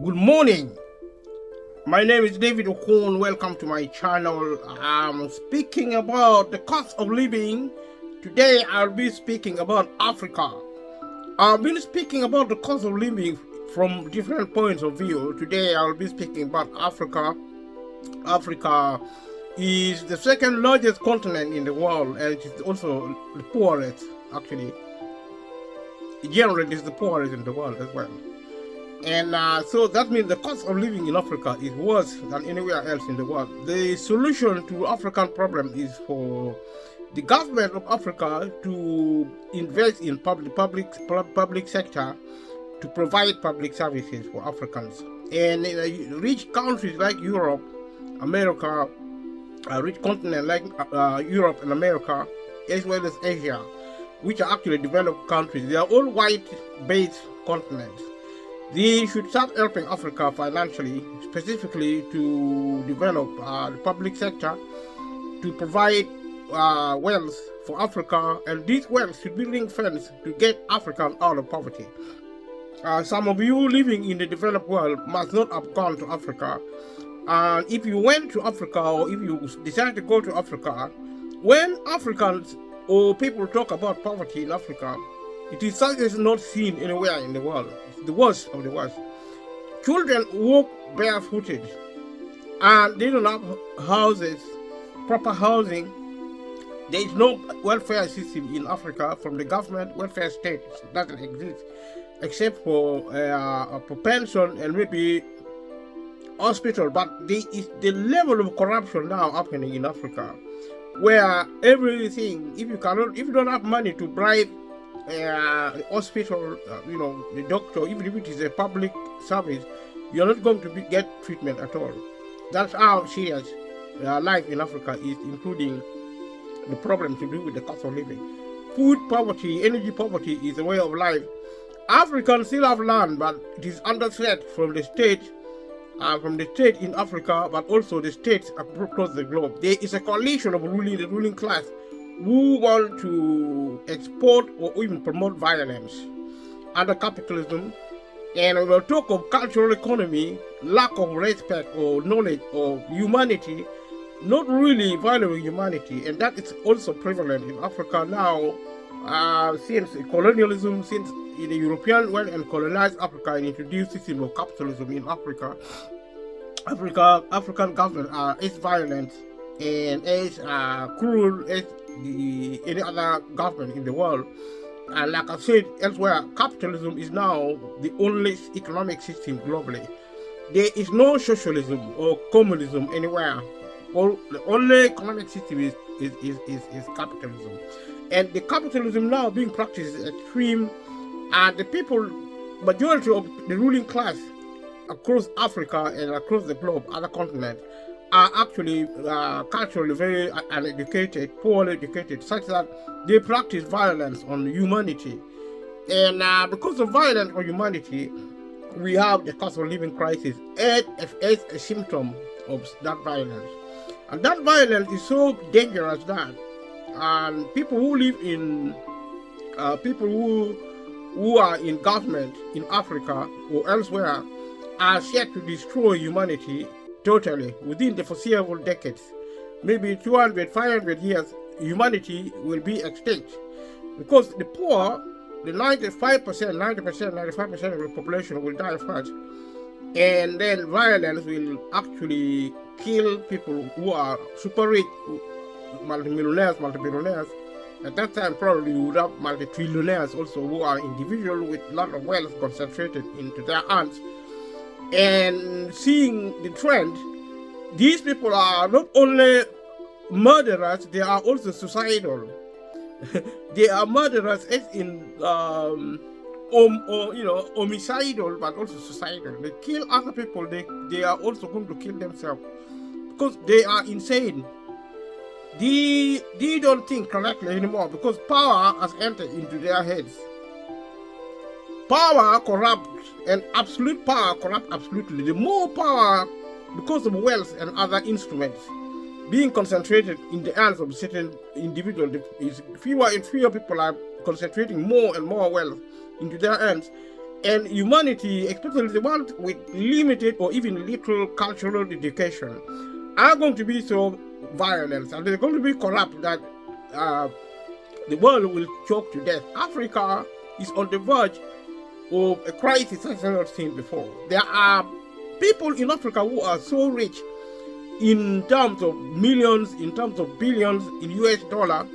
Good morning. My name is David Okon. Welcome to my channel. I'm speaking about the cost of living. Today I'll be speaking about Africa. I've been speaking about the cost of living from different points of view. Today I'll be speaking about Africa. Africa is the second largest continent in the world, and it is also the poorest, actually. Generally, it is the poorest in the world as well. And so that means the cost of living in Africa is worse than anywhere else in the world. The solution to African problem is for the government of Africa to invest in public sector to provide public services for Africans. And in rich countries like Europe, America, a rich continent like Europe and America, as well as Asia, which are actually developed countries, they are all white-based continents. They should start helping Africa financially, specifically to develop the public sector, to provide wealth for Africa, and this wealth should be ring-fenced to get Africans out of poverty. Some of you living in the developed world must not have gone to Africa. And if you went to Africa, or if you decide to go to Africa, when Africans or people talk about poverty in Africa, it is something that's not seen anywhere in the world. It's the worst of the worst. Children walk barefooted, and they don't have houses, proper housing. There is no welfare system in Africa from the government. Welfare state doesn't exist, except for pension and maybe hospital. But there is the level of corruption now happening in Africa, where everything, if you don't have money to bribe the hospital, the doctor, even if it is a public service, you're not going to get treatment at all. That's how serious life in Africa is, including the problem to do with the cost of living. Food poverty, energy poverty is a way of life. Africans still have land, but it is under threat from the state in Africa, but also the states across the globe. There is a coalition of the ruling class who want to export or even promote violence under capitalism. And we will talk of cultural economy, lack of respect or knowledge of humanity, not really valuing humanity. And that is also prevalent in Africa now, since colonialism, since the European went and colonized Africa and introduced system of capitalism in Africa. African government are as violent and as cruel as any other government in the world. And like I said elsewhere, capitalism is now the only economic system globally. There is no socialism or communism anywhere. The only economic system is capitalism. And the capitalism now being practiced is extreme, and the people, majority of the ruling class across Africa and across the globe, other continents, are actually culturally very uneducated, poorly educated, such that they practice violence on humanity. And because of violence on humanity, we have the cost of living crisis as a symptom of that violence. And that violence is so dangerous that people who live in, people who are in government in Africa or elsewhere are set to destroy humanity totally within the foreseeable decades. Maybe 200, 500 years, humanity will be extinct. Because the poor, the 95%, 90%, 95% of the population will die first. And then violence will actually kill people who are super rich, multi-billionaires. At that time, probably you would have multi-trillionaires also, who are individuals with a lot of wealth concentrated into their hands. And seeing the trend, these people are not only murderers, they are also suicidal. They are murderers as in homicidal, but also suicidal. They kill other people. They are also going to kill themselves because they are insane. They don't think correctly anymore because power has entered into their heads. Power corrupts, and absolute power corrupts absolutely. The more power, because of wealth and other instruments being concentrated in the hands of certain individuals, fewer and fewer people are concentrating more and more wealth into their hands. and humanity, especially the ones with limited or even little cultural education, are going to be so violent and they're going to be corrupt that the world will choke to death. Africa is on the verge of a crisis I've never seen before. There are people in Africa who are so rich in terms of millions, in terms of billions in US dollar,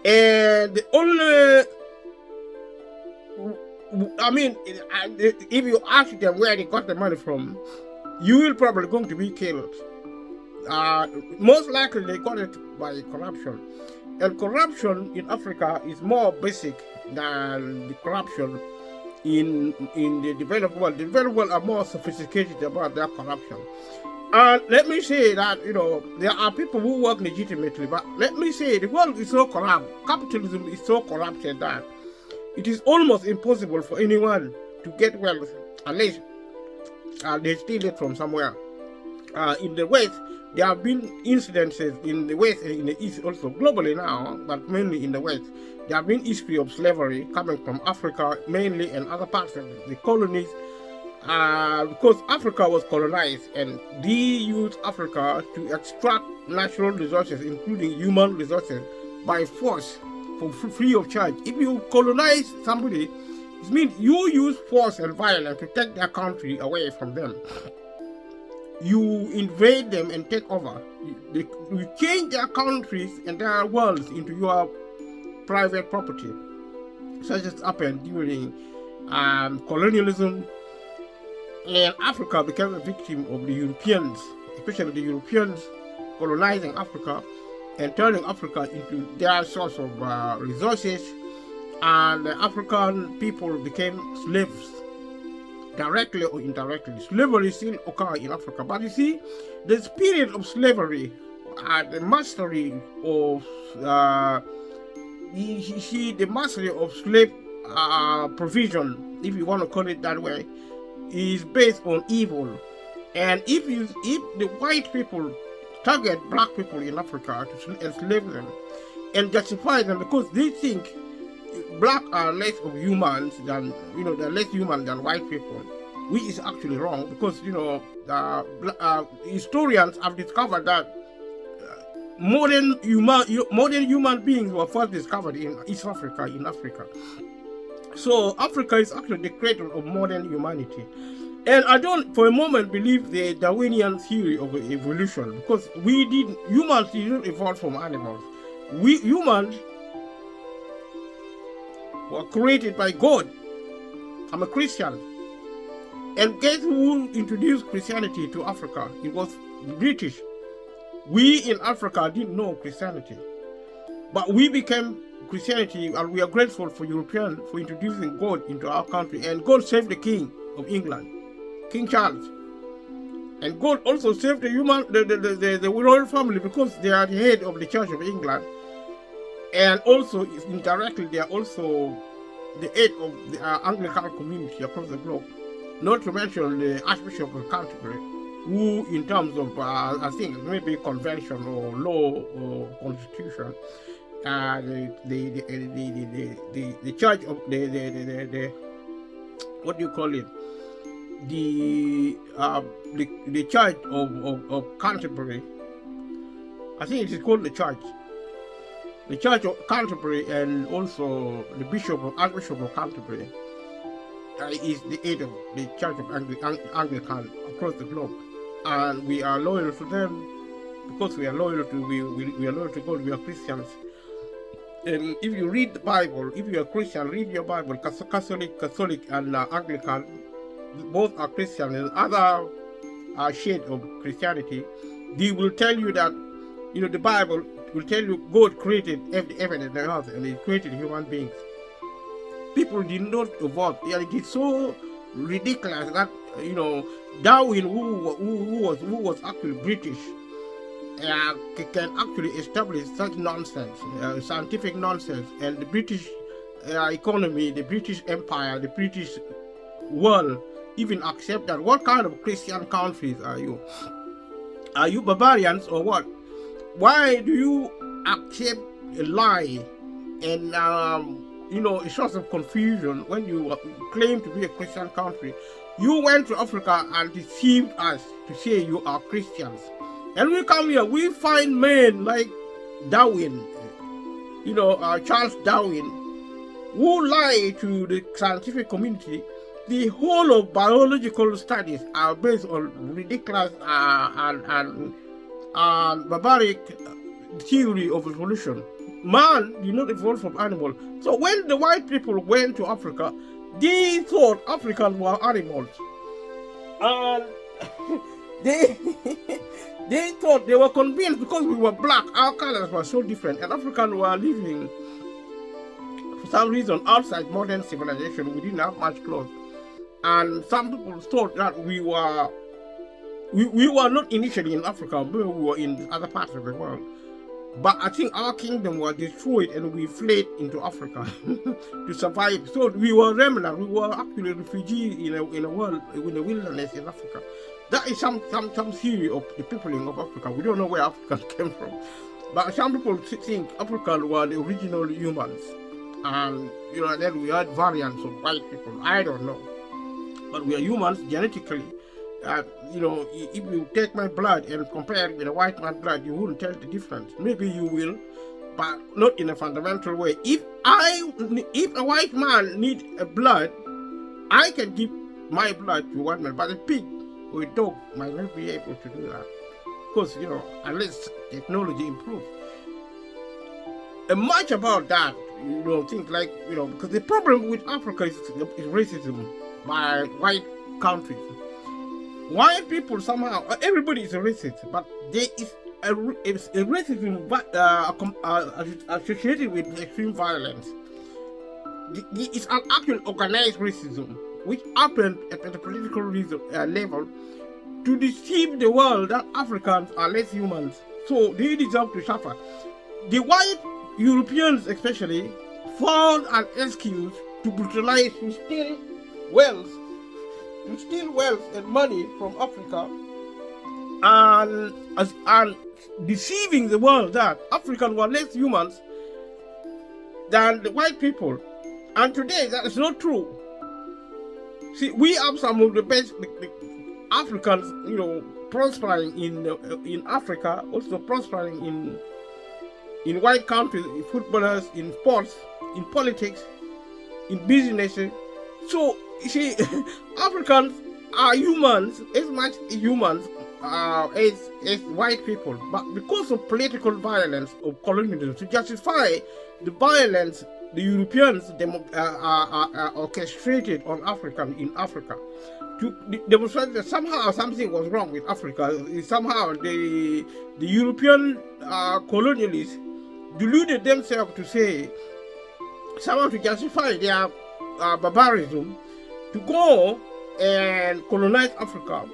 and the only, I mean, if you ask them where they got the money from, you will probably going to be killed. Most likely they got it by corruption. And corruption in Africa is more basic than the corruption in the developed world. The developed world are more sophisticated about their corruption. And let me say that, there are people who work legitimately, but let me say the world is so corrupt, capitalism is so corrupted that it is almost impossible for anyone to get wealth unless they steal it from somewhere. In the West, there have been incidences in the West and in the East also, globally now, but mainly in the West. There have been history of slavery coming from Africa mainly and other parts of the colonies, because Africa was colonized and they used Africa to extract natural resources, including human resources, by force for free of charge. If you colonize somebody, it means you use force and violence to take their country away from them. You invade them and take over. You change their countries and their worlds into your private property, such as happened during colonialism. And Africa became a victim of the Europeans, especially the Europeans colonizing Africa and turning Africa into their source of resources, and the African people became slaves, directly or indirectly. Slavery still occurs in Africa, but you see, the spirit of slavery, the mastery of the mastery of slave provision, if you want to call it that way, is based on evil. And if the white people target black people in Africa to enslave them and justify them because they think black are less of humans than, they're less human than white people, which is actually wrong, because historians have discovered that modern human beings were first discovered in East Africa, in Africa. So Africa is actually the cradle of modern humanity. And I don't for a moment believe the Darwinian theory of evolution, because humans did not evolve from animals. We humans were created by God. I'm a Christian. And guess who introduced Christianity to Africa? It was British. We in Africa didn't know Christianity, but we became Christianity, and we are grateful for Europeans for introducing God into our country. And God saved the King of England, King Charles. And God also saved the royal family, because they are the head of the Church of England. And also, indirectly, they are also the head of the Anglican community across the globe. Not to mention the Archbishop of Canterbury, who, in terms of, I think, maybe convention or law or constitution, the church of the what do you call it? The church of Canterbury. I think it is called the church. The Church of Canterbury, and also the Archbishop of Canterbury is the head of the Church of Anglican across the globe, and we are loyal to them because we are loyal to we are loyal to God. We are Christians. And if you read the Bible, if you are Christian, read your Bible. Catholic and Anglican, both are Christian, and other shade of Christianity. They will tell you that, the Bible will tell you God created heaven and earth, and He created human beings. People did not evolve. It is so ridiculous that Darwin, who was actually British, can actually establish such nonsense, scientific nonsense, and the British economy, the British Empire, the British world even accept that. What kind of Christian countries are you? Are you barbarians or what? Why do you accept a lie and a source of confusion when you claim to be a Christian country. You went to Africa and deceived us to say you are Christians. And we come here, we find men like Darwin, Charles Darwin, who lie to the scientific community. The whole of biological studies are based on ridiculous and barbaric theory of evolution. Man did not evolve from animal. So when the white people went to Africa, they thought Africans were animals. And they thought, they were convinced because we were black, our colors were so different, and Africans were living, for some reason, outside modern civilization. We didn't have much clothes. And some people thought that we were not initially in Africa, but we were in other parts of the world. But I think our kingdom was destroyed and we fled into Africa to survive. So we were remnant. We were actually refugees in a world, in the wilderness in Africa. That is some theory of the peopling of Africa. We don't know where Africans came from. But some people think Africans were the original humans. And, then we had variants of white people. I don't know. But we are humans genetically. If you take my blood and compare it with a white man's blood, you wouldn't tell the difference. Maybe you will, but not in a fundamental way. If a white man needs a blood, I can give my blood to one man, but a pig or a dog might not be able to do that. Because, unless technology improves. And much about that, things like, because the problem with Africa is racism by white countries. White people somehow, everybody is a racist, but there is a racism associated with extreme violence. It's an actual organized racism, which happened at the political level to deceive the world that Africans are less humans, so they deserve to suffer. The white Europeans especially found an excuse to brutalize, to steal wealth and money from Africa, and deceiving the world that Africans were less humans than the white people. And today that is not true. See, we have some of the best Africans, prospering in Africa, also prospering in white countries, in footballers, in sports, in politics, in businesses. So, you see, Africans are humans, as much humans as white people. But because of political violence of colonialism, to justify the violence the Europeans orchestrated on Africans in Africa, to demonstrate that somehow something was wrong with Africa. Somehow the European colonialists deluded themselves to say, somehow to justify their barbarism, to go and colonize Africa,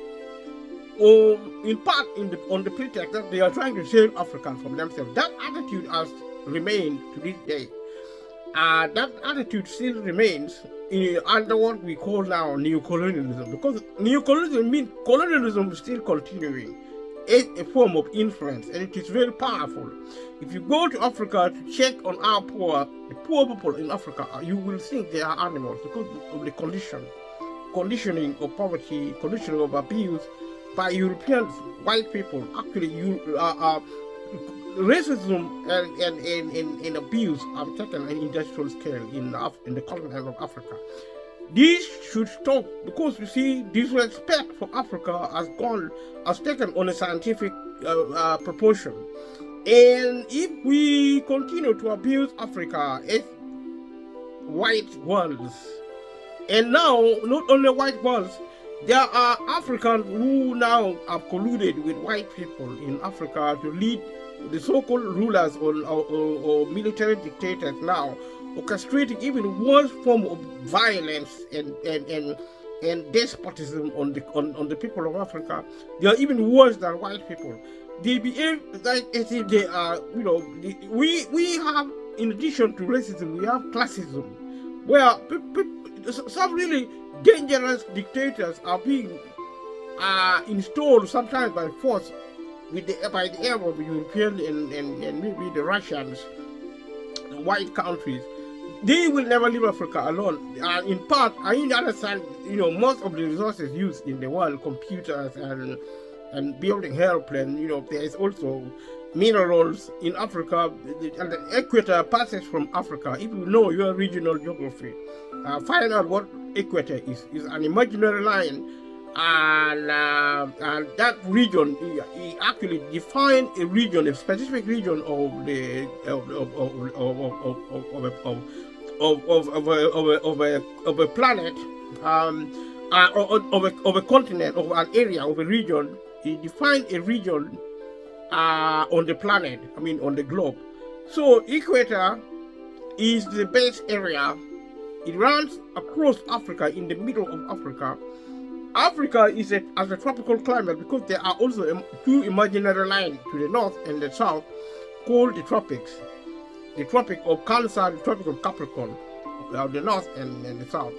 or in part on the pretext that they are trying to save Africans from themselves. That attitude has remained to this day. That attitude still remains under what we call now neocolonialism, because neocolonialism means colonialism is still continuing. It's a form of influence, and it is very powerful. If you go to Africa to check on the poor people in Africa, you will think they are animals because of the conditioning of poverty, conditioning of abuse by Europeans, white people. Actually, racism and abuse have taken an industrial scale in the continent of Africa. This should stop, because you see, disrespect for Africa has taken on a scientific proportion. And if we continue to abuse Africa as white ones, and now not only white ones, there are Africans who now have colluded with white people in Africa to lead the so-called rulers or military dictators now, orchestrating even worse form of violence and despotism on the people of Africa. They are even worse than white people. They behave like as if they are, we have, in addition to racism, we have classism, where some really dangerous dictators are being installed sometimes by force by the help of the Europeans and maybe the Russians, the white countries. they will never leave Africa alone. And in part, I understand, most of the resources used in the world, computers and building airplanes, there is also minerals in Africa, and the equator passes from Africa. If you know your regional geography, find out what equator is. It's an imaginary line, and that region actually define a region, a specific region of the of a planet, of a continent, of an area, of a region. It defines a region on the planet, on the globe. So equator is the base area. It runs across Africa, in the middle of Africa. Africa has a tropical climate because there are also two imaginary lines to the north and the south called the tropics. The Tropic of Cancer, the Tropic of Capricorn, the north and the south.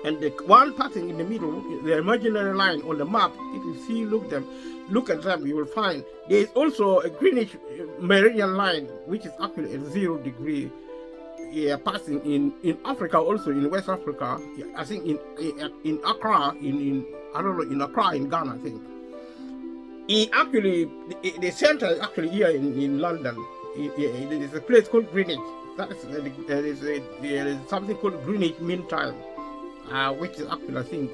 And the one passing in the middle, the imaginary line on the map, if you look at them, you will find there is also a Greenwich meridian line, which is actually a 0 degree passing in Africa, also in West Africa. I think in Accra, in Accra, in Ghana, I think. The center is actually here in London. There is a place called Greenwich. There is something called Greenwich Mean Time, which is actually, I think,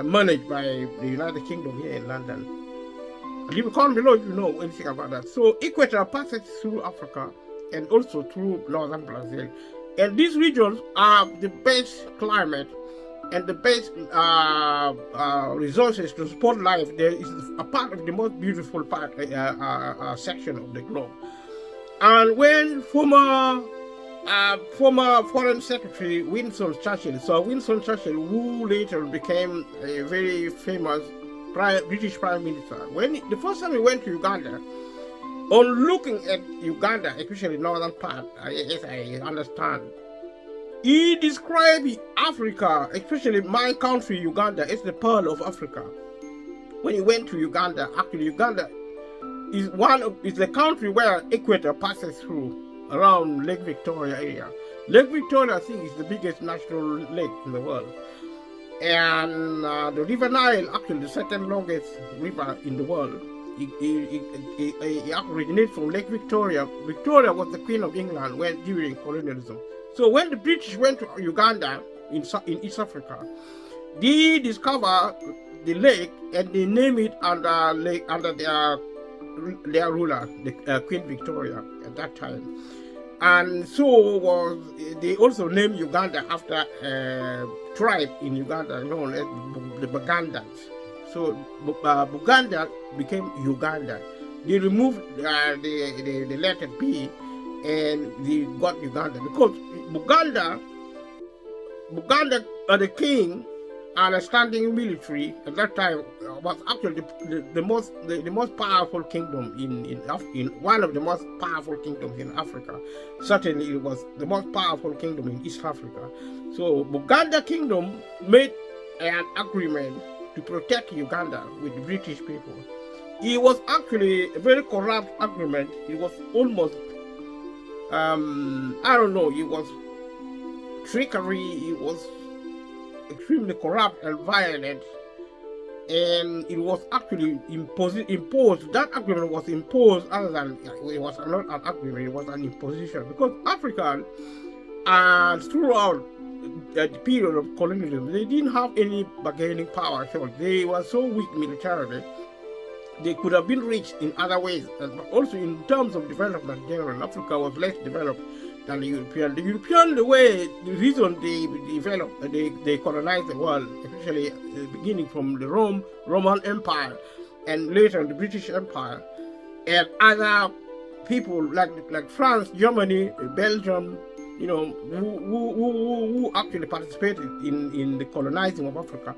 managed by the United Kingdom here in London. Leave a comment below if you know anything about that. So equator passes through Africa and also through northern Brazil. And these regions are the best climate and the best resources to support life. There is a part of the most beautiful section of the globe. And when former Foreign Secretary Winston Churchill, who later became a very famous British Prime Minister, when the first time he went to Uganda, on looking at Uganda, especially northern part, as I understand, he described Africa, especially my country, Uganda, as the pearl of Africa. When he went to Uganda, actually Uganda is the country where equator passes through, around Lake Victoria area. Lake Victoria, I think, is the biggest natural lake in the world. And the River Nile, actually the second longest river in the world, it originates from Lake Victoria. Victoria was the Queen of England during colonialism. So when the British went to Uganda in East Africa, they discovered the lake and they named it under their ruler, the Queen Victoria at that time. And so they also named Uganda after a tribe in Uganda known as the Bugandans. So Buganda became Uganda. They removed the letter B and they got Uganda because Buganda the king and a standing military at that time was actually the most powerful kingdom in one of the most powerful kingdoms in Africa. Certainly, it was the most powerful kingdom in East Africa. So Buganda Kingdom made an agreement to protect Uganda with the British people. It was actually a very corrupt agreement. It was almost it was trickery. It was extremely corrupt and violent, and it was actually imposed. That agreement was imposed, other than it was not an agreement, it was an imposition, because Africans throughout the period of colonialism, they didn't have any bargaining power at all. They were so weak militarily. They could have been reached in other ways, but also in terms of development in general, Africa was less developed than the European. The European, the reason they developed, they colonized the world, especially beginning from the Roman Empire, and later the British Empire, and other people like France, Germany, Belgium, who actually participated in the colonizing of Africa.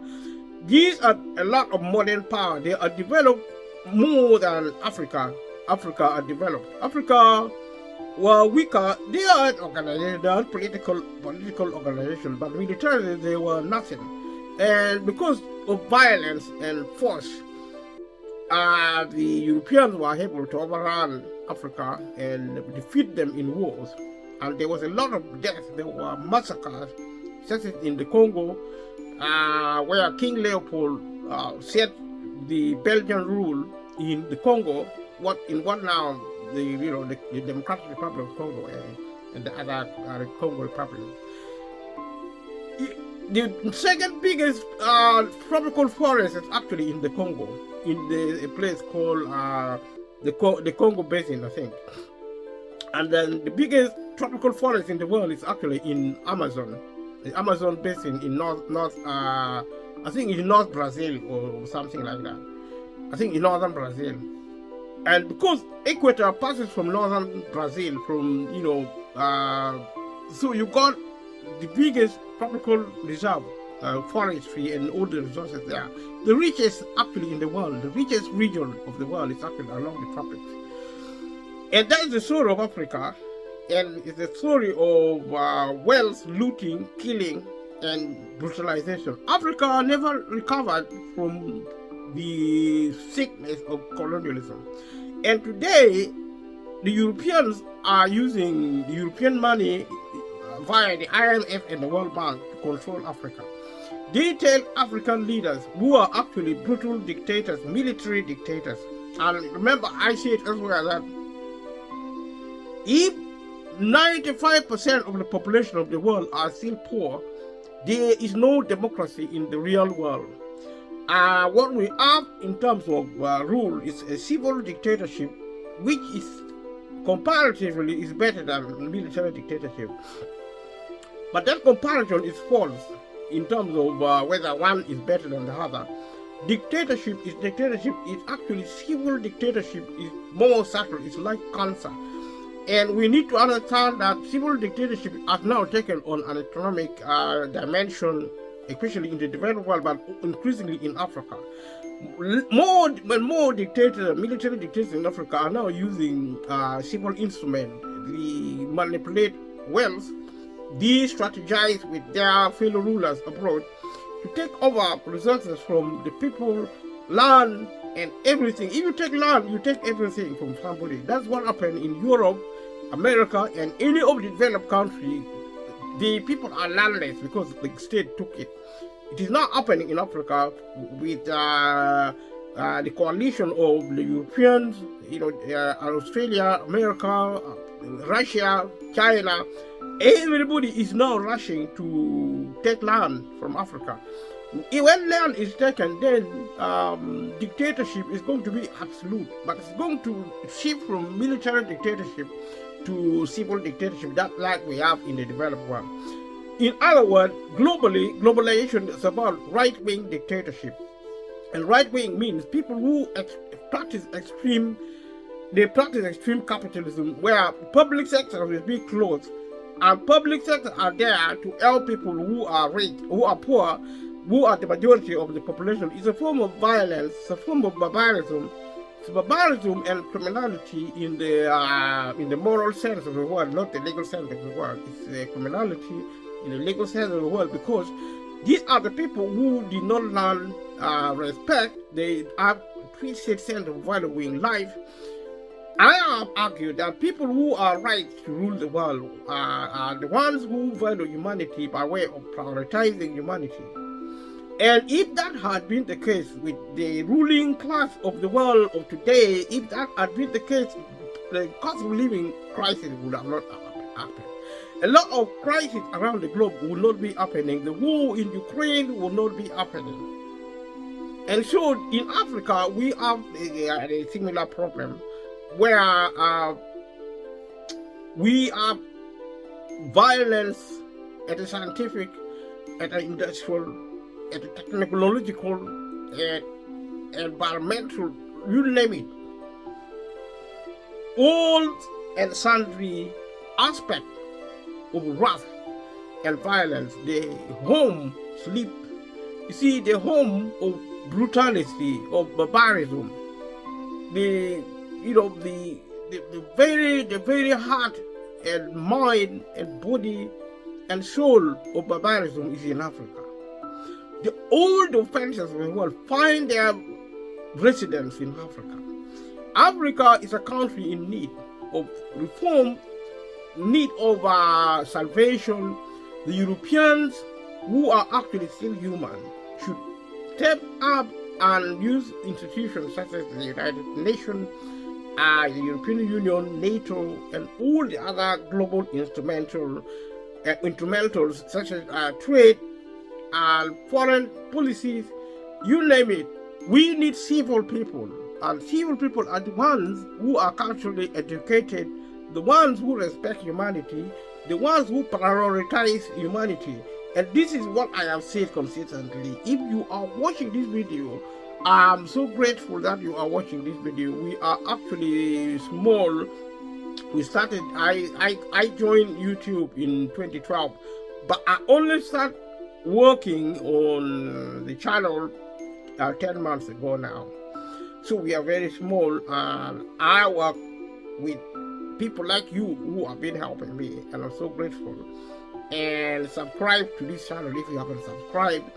These are a lot of modern power. They are developed more than Africa. Africa are developed. Africa were weaker. They are organized. They are political organization, but militarily they were nothing. And because of violence and force, the Europeans were able to overrun Africa and defeat them in wars. and there was a lot of deaths. There were massacres, such as in the Congo, where King Leopold set the Belgian rule in the Congo, what now the Democratic Republic of Congo and the other Congo Republic. The second biggest tropical forest is actually in the Congo, in a place called the Congo Basin, I think. And then the biggest tropical forest in the world is actually in Amazon, the Amazon Basin in I think in North Brazil or something like that. I think in northern Brazil. And because equator passes from northern Brazil, so you got the biggest tropical reserve, forestry and all the resources there. The richest actually in the world, the richest region of the world is actually along the tropics. And that is the story of Africa, and it's the story of wealth, looting, killing, and brutalization. Africa never recovered from the sickness of colonialism. And today, the Europeans are using the European money via the IMF and the World Bank to control Africa. They tell African leaders who are actually brutal dictators, military dictators. And remember, I said elsewhere that if 95% of the population of the world are still poor, there is no democracy in the real world. What we have in terms of rule is a civil dictatorship, which is comparatively is better than military dictatorship. But that comparison is false in terms of whether one is better than the other. Dictatorship is actually civil dictatorship is more subtle. It's like cancer. And we need to understand that civil dictatorship has now taken on an economic dimension, especially in the developed world, but increasingly in Africa. More military dictators in Africa are now using civil instruments. They manipulate wealth, they strategize with their fellow rulers abroad to take over resources from the people, land, and everything. If you take land, you take everything from somebody. That's what happened in Europe, America, and any of the developed countries. The people are landless because the state took it. It is not happening in Africa with the coalition of the Europeans, Australia, America, Russia, China. Everybody is now rushing to take land from Africa. When land is taken, then dictatorship is going to be absolute, but it's going to shift from military dictatorship to civil dictatorship, that like we have in the developed world. In other words, globalization is about right-wing dictatorship. And right-wing means people who practice extreme capitalism, where public sector will be closed, and public sector are there to help people who are rich, who are poor, who are the majority of the population. It's a form of violence, it's a form of barbarism. It's barbarism and criminality in the moral sense of the word, not the legal sense of the word. It's criminality in the legal sense of the word, because these are the people who did not learn respect. They have twisted sense of valuing life. I have argued that people who are right to rule the world are the ones who value humanity by way of prioritizing humanity. And if that had been the case with the ruling class of the world of today, if that had been the case, the cost of living crisis would have not happened. A lot of crises around the globe would not be happening. The war in Ukraine will not be happening. And so in Africa, we have a similar problem where we have violence at a scientific, at an industrial, at a technological, environmental, you name it. All and sundry aspects of wrath and violence, the home sleep. You see, the home of brutality, of barbarism, the very heart and mind and body and soul of barbarism is in Africa. The old offenses of the world find their residence in Africa. Africa is a country in need of reform need of salvation, the Europeans, who are actually still human, should step up and use institutions such as the United Nations, the European Union, NATO, and all the other global instrumentals such as trade and foreign policies, you name it. We need civil people, and civil people are the ones who are culturally educated, the ones who respect humanity, the ones who prioritize humanity. And this is what I have said consistently. If you are watching this video, I'm so grateful that you are watching this video. We are actually small. We started, I joined YouTube in 2012, but I only started working on the channel 10 months ago now. So we are very small, and I work with people like you who have been helping me, and I'm so grateful. And subscribe to this channel if you haven't subscribed,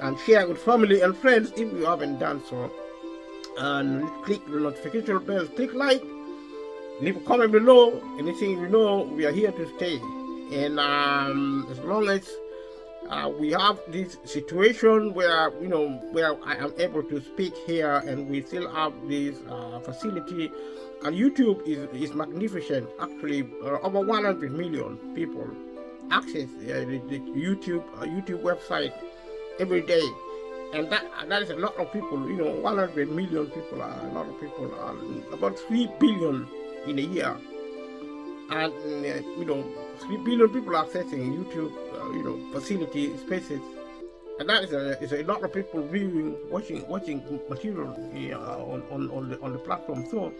and share with family and friends if you haven't done so, and click the notification bell, click like, leave a comment below. Anything you know, we are here to stay. And as long as we have this situation where where I am able to speak here, and we still have this facility, and YouTube is magnificent. Actually, over 100 million people access the YouTube website every day, and that is a lot of people. 100 million people are a lot of people, about 3 billion in a year, and 3 billion people are accessing YouTube facility spaces, and that is a lot of people viewing, watching material on the platform. So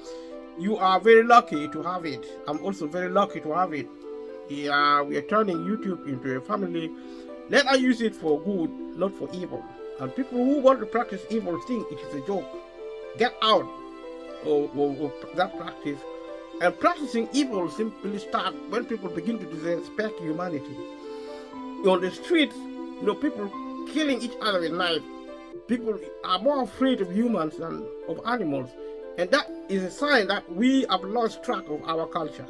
you are very lucky to have it. I'm also very lucky to have it. We are turning YouTube into a family. Let us use it for good, not for evil. And people who want to practice evil think it is a joke. Get out of that practice. And practicing evil simply starts when people begin to disrespect humanity. On the streets, people killing each other with knives. People are more afraid of humans than of animals. And that is a sign that we have lost track of our culture.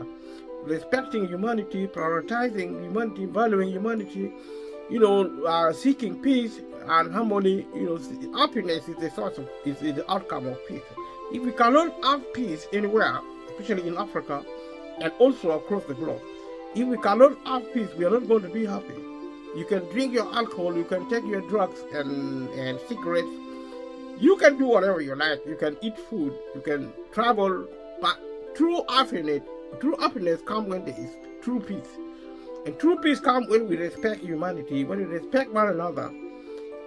Respecting humanity, prioritizing humanity, valuing humanity, seeking peace and harmony. Happiness is the outcome of peace. If we cannot have peace anywhere, especially in Africa and also across the globe, if we cannot have peace, we are not going to be happy. You can drink your alcohol, you can take your drugs and cigarettes, you can do whatever you like, you can eat food, you can travel, but true happiness comes when there is true peace. And true peace comes when we respect humanity, when we respect one another,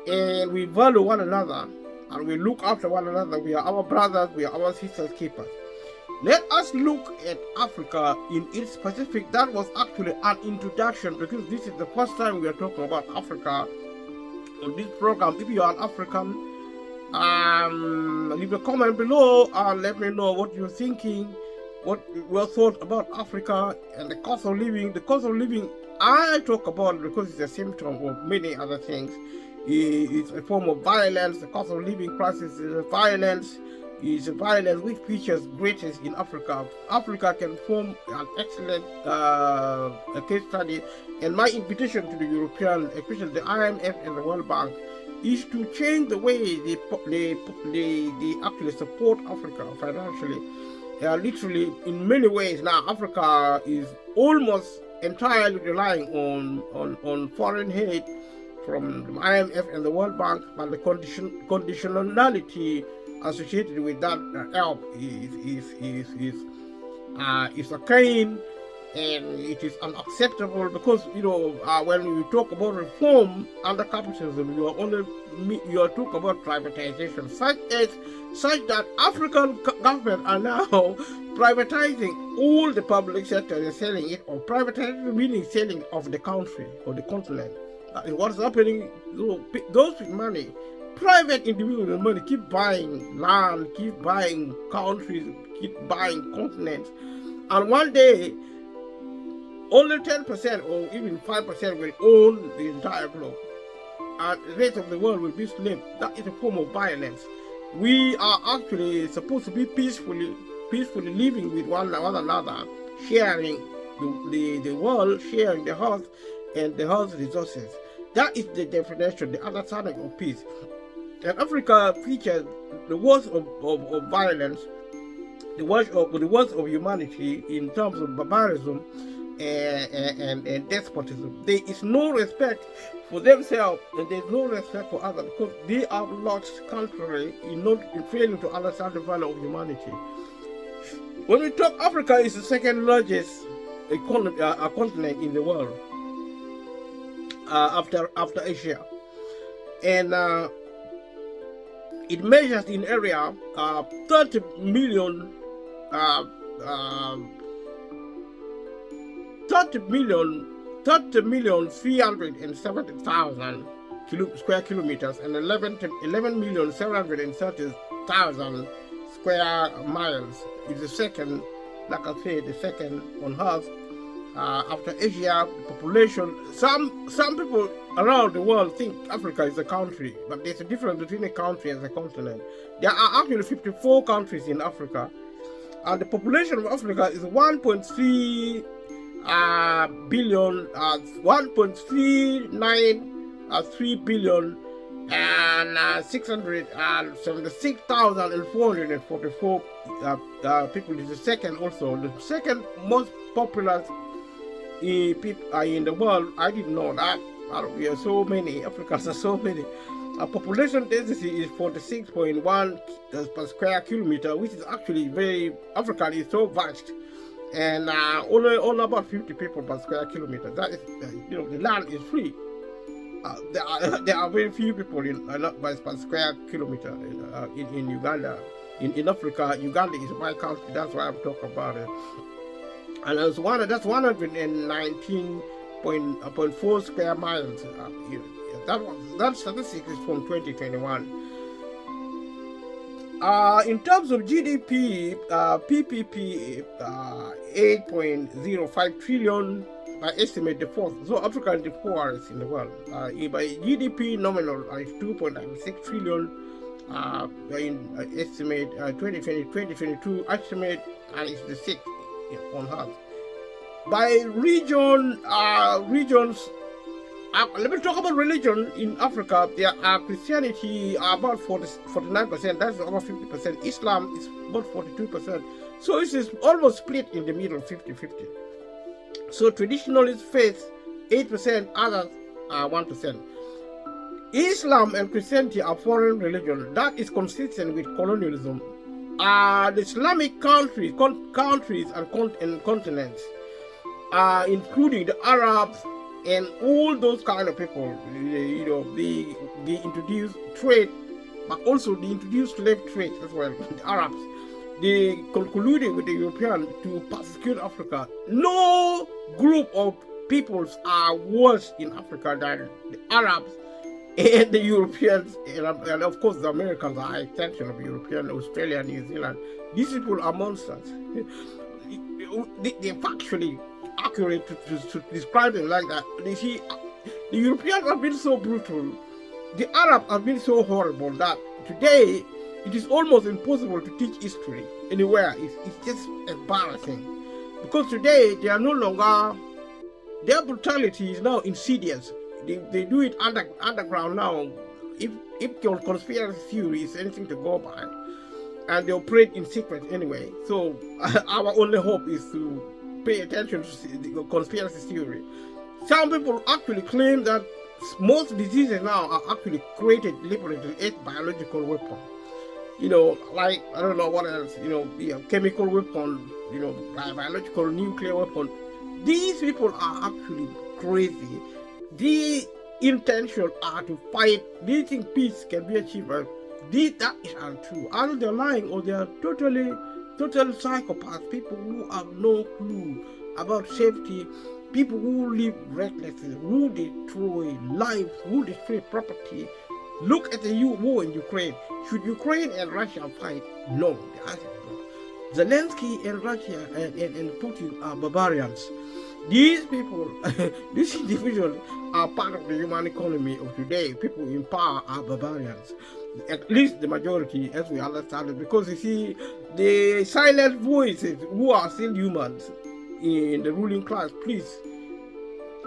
and we value one another, and we look after one another. We are our brothers, we are our sisters' keepers. Let us look at Africa in its specific. That was actually an introduction, because this is the first time we are talking about Africa on this program. If you are an African, leave a comment below and let me know what you're thinking, what your thoughts about Africa and the cost of living. The cost of living I talk about because it's a symptom of many other things. It's a form of violence. The cost of living crisis is a violence. Is a violence which features greatest in Africa. Africa can form an excellent case study. And my invitation to the European, especially the IMF and the World Bank, is to change the way they actually support Africa financially. Literally, in many ways now, Africa is almost entirely relying on foreign aid from the IMF and the World Bank, but the conditionality associated with that help is a cane, and it is unacceptable, because when we talk about reform under capitalism, you are talking about privatization, such that African government are now privatizing all the public sector and selling it, or privatizing meaning selling of the country or the continent. That is what's happening. Those with money, private individuals with money, keep buying land, keep buying countries, keep buying continents, and one day only 10% or even 5% will own the entire globe, and the rest of the world will be slave. That is a form of violence. We are actually supposed to be peacefully living with one another, sharing the world sharing the earth and the earth's resources. That is the definition, the understanding of peace. And Africa features the worst of violence, the worst of humanity in terms of barbarism and despotism. There is no respect for themselves, and there is no respect for others, because they have lost country in failing to understand the value of humanity. When we talk, Africa is the second largest continent in the world after Asia, and it measures in area 30 million 370,000 square kilometers and 11,730,000 square miles. Is the second, like I said, the second on Earth after Asia. Population. Some people around the world think Africa is a country, but there's a difference between a country and a continent. There are actually 54 countries in Africa, and the population of Africa is 1.3 billion, 1.393 billion and 676,444 people. Is the second, also the second most populous people in the world. I didn't know that. We are so many. Africans are so many. Our population density is 46.1 per square kilometer, which is actually very. Africa is so vast, and only about 50 people per square kilometer. That is, the land is free. There are very few people per square kilometer in Uganda. In Africa, Uganda is my country. That's why I'm talking about it. And that's 119.4 square miles. That statistic is from 2021. In terms of GDP, PPP 8.05 trillion. I estimate the fourth. So Africa is the poorest in the world. By GDP nominal is 2.96 trillion. I estimate 2022 estimate, and it's the sixth on Earth. By regions. Let me talk about religion in Africa. There are Christianity about 49%. That's over 50%. Islam is about 42%. So it is almost split in the middle, 50-50. So traditionalist faith 8%, others are 1%. Islam and Christianity are foreign religion. That is consistent with colonialism. The Islamic countries and continents, including the Arabs and all those kind of people, they introduced trade, but also they introduced slave trade as well. The Arabs, they concluded with the Europeans to persecute Africa. No group of peoples are worse in Africa than the Arabs and the Europeans, and of course the Americans are an extension of European, Australia, New Zealand. These people are monsters. They're factually accurate to describe them like that. You see, the Europeans have been so brutal, the Arabs have been so horrible that today it is almost impossible to teach history anywhere. It's just embarrassing, because today they are no longer, their brutality is now insidious. They do it underground now. If your conspiracy theory is anything to go by, and they operate in secret anyway. So our only hope is to pay attention to the conspiracy theory. Some people actually claim that most diseases now are actually created deliberately as biological weapon. Like, I don't know what else, chemical weapon, biological nuclear weapon. These people are actually crazy. The intention are to fight. They think peace can be achieved. That is untrue. Either they're lying or they are total psychopaths, people who have no clue about safety, people who live recklessly, who destroy lives, who destroy property. Look at the war in Ukraine. Should Ukraine and Russia fight? No, the answer is no. Zelensky and Russia and Putin are barbarians. These people, these individuals are part of the human economy of today. People in power are barbarians. At least the majority, as we understand it. Because you see, the silent voices who are still humans, in the ruling class, please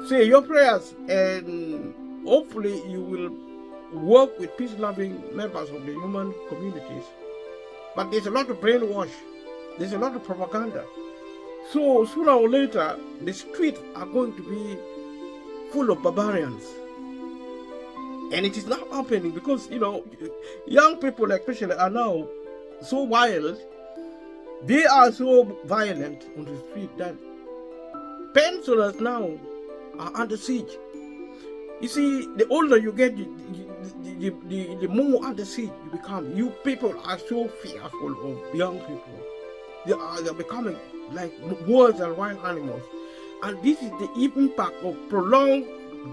say your prayers, and hopefully you will work with peace-loving members of the human communities. But there's a lot of brainwash. There's a lot of propaganda. So sooner or later, the streets are going to be full of barbarians. And it is not happening because, young people especially are now so wild. They are so violent on the street that pensioners now are under siege. You see, the older you get, the more under siege you become. You people are so fearful of young people. They're becoming like worse than wild animals. And this is the impact of prolonged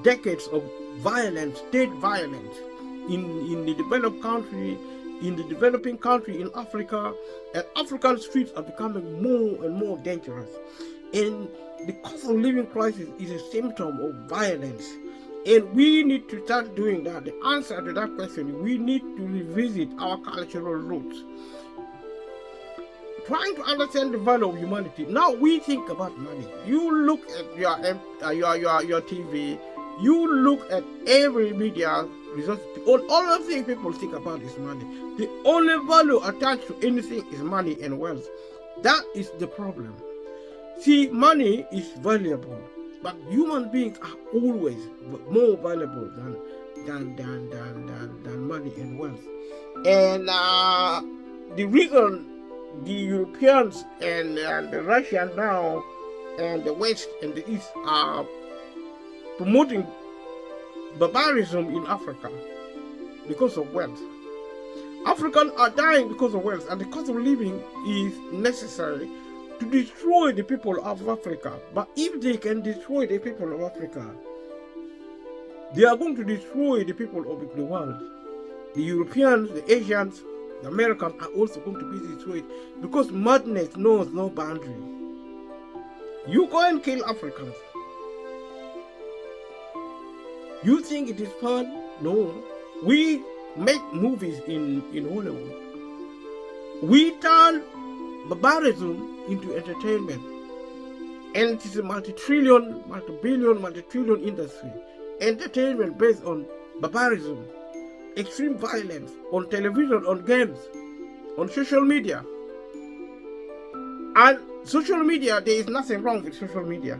decades of violence, state violence, in the developed country, in the developing country in Africa. And African streets are becoming more and more dangerous. And the cost of living crisis is a symptom of violence. And we need to start doing that. The answer to that question, we need to revisit our cultural roots. Trying to understand the value of humanity. Now we think about money. You look at your TV, you look at every media resource. All the things people think about is money. The only value attached to anything is money and wealth. That is the problem. See, money is valuable, but human beings are always more valuable than money and wealth. And the reason the Europeans and the Russians now and the West and the East are promoting barbarism in Africa because of wealth. Africans are dying because of wealth, and the cost of living is necessary to destroy the people of Africa. But if they can destroy the people of Africa, they are going to destroy the people of the world. The Europeans, the Asians, the Americans are also going to be destroyed because madness knows no boundary. You go and kill Africans. You think it is fun? No. We make movies in Hollywood. We turn barbarism into entertainment. And it is a multi-trillion industry. Entertainment based on barbarism, extreme violence, on television, on games, on social media. And social media, there is nothing wrong with social media.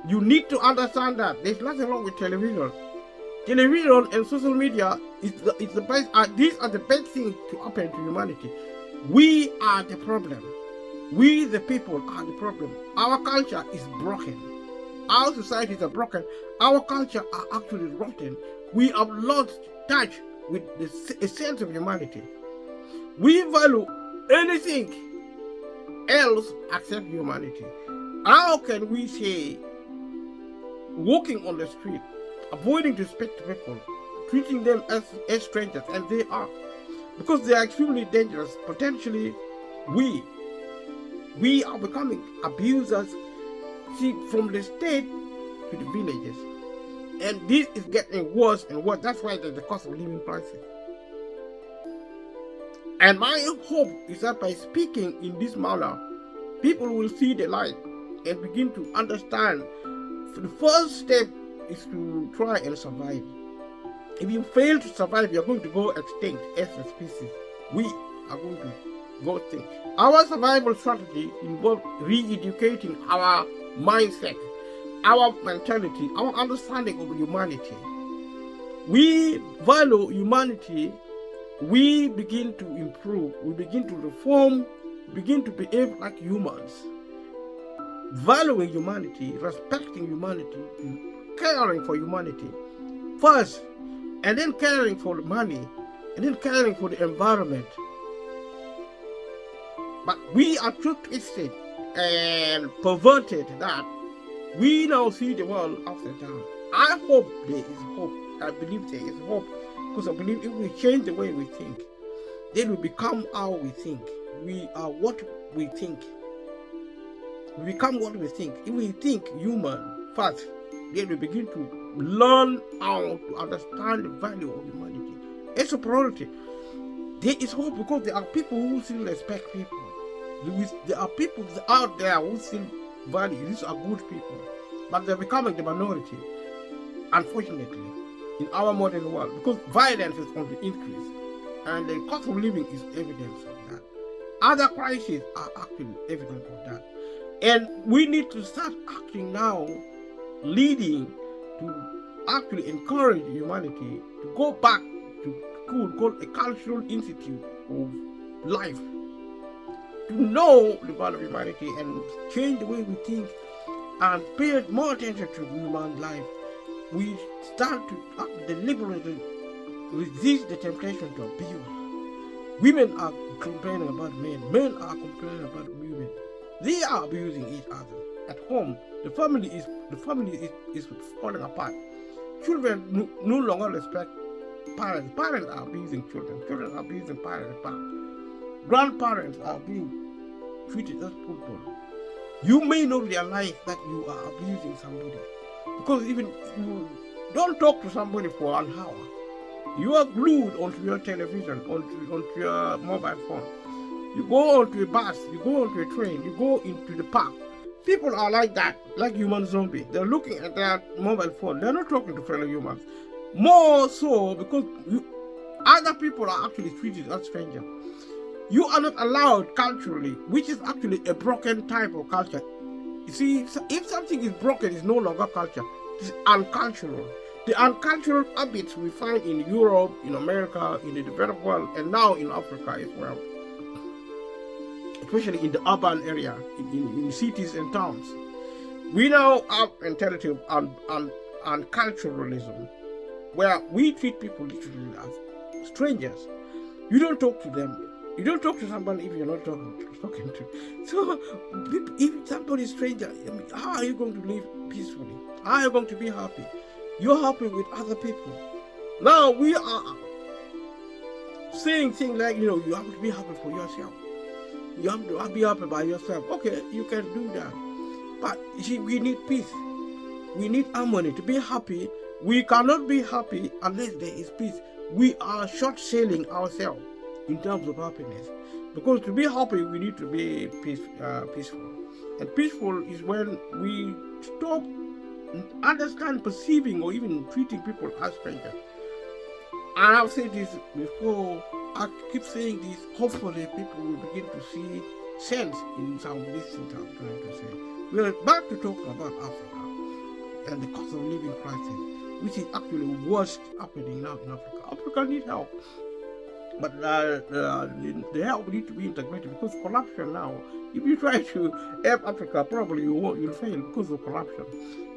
You need to understand that. There's nothing wrong with television. Television and social media is the best. These are the best things to happen to humanity. We are the problem. We, the people, are the problem. Our culture is broken. Our societies are broken. Our culture are actually rotten. We have lost touch with the essence of humanity. We value anything else except humanity. How can we say walking on the street, avoiding to speak to people, treating them as strangers, and they are, because they are extremely dangerous. Potentially, we are becoming abusers, see, from the state to the villages. And this is getting worse and worse. That's why there's the cost of living crisis. And my hope is that by speaking in this manner, people will see the light and begin to understand. The first step is to try and survive. If you fail to survive, you're going to go extinct as a species. We are going to go extinct. Our survival strategy involves re-educating our mindset, our mentality, our understanding of humanity. We value humanity. We begin to improve. We begin to reform. We begin to behave like humans. Valuing humanity, respecting humanity, caring for humanity first, and then caring for the money, and then caring for the environment. But we are too twisted and perverted that we now see the world upside down. I hope there is hope. I believe there is hope, because I believe if we change the way we think, then we become how we think. We are what we think. We become what we think. If we think human first, then we begin to learn how to understand the value of humanity. It's a priority. There is hope because there are people who still respect people. There are people out there who still value. These are good people, but they're becoming the minority, unfortunately, in our modern world, because violence is on the increase, and the cost of living is evidence of that. Other crises are actually evidence of that, and we need to start acting now, leading to actually encourage humanity to go back to school called a cultural institute of life, to know the value of humanity and change the way we think and pay more attention to human life. We start to deliberately resist the temptation to abuse. Women are complaining about men are complaining about women. They are abusing each other at home. The family is falling apart. Children no longer respect parents. Parents are abusing children. Children are abusing parents back. Grandparents are being treated as football. You may not realize that you are abusing somebody, because even you don't talk to somebody for an hour. You are glued onto your television, onto your mobile phone. You go onto a bus, you go onto a train, you go into the park. People are like that, like human zombies. They're looking at their mobile phone. They're not talking to fellow humans. More so because other people are actually treated as strangers. You are not allowed culturally, which is actually a broken type of culture. You see, if something is broken, it's no longer culture. It's uncultural. The uncultural habits we find in Europe, in America, in the developed world, and now in Africa as well, especially in the urban area, in cities and towns. We now have mentality and culturalism, where we treat people literally as strangers. You don't talk to them. You don't talk to somebody if you're not talking to. So, if somebody is stranger, how are you going to live peacefully? How are you going to be happy? You're happy with other people. Now we are saying things like, you have to be happy for yourself. You have to be happy by yourself. Okay, you can do that. But we need peace. We need harmony to be happy. We cannot be happy unless there is peace. We are short-selling ourselves in terms of happiness. Because to be happy, we need to be peaceful. And peaceful is when we stop understand, perceiving, or even treating people as strangers. And I've said this before, I keep saying this, hopefully people will begin to see sense in some of these things I'm trying to say. We are back to talking about Africa and the cost of living crisis, which is actually worst happening now in Africa. Africa needs help. But the help needs to be integrated, because corruption now, if you try to help Africa, probably you'll fail because of corruption.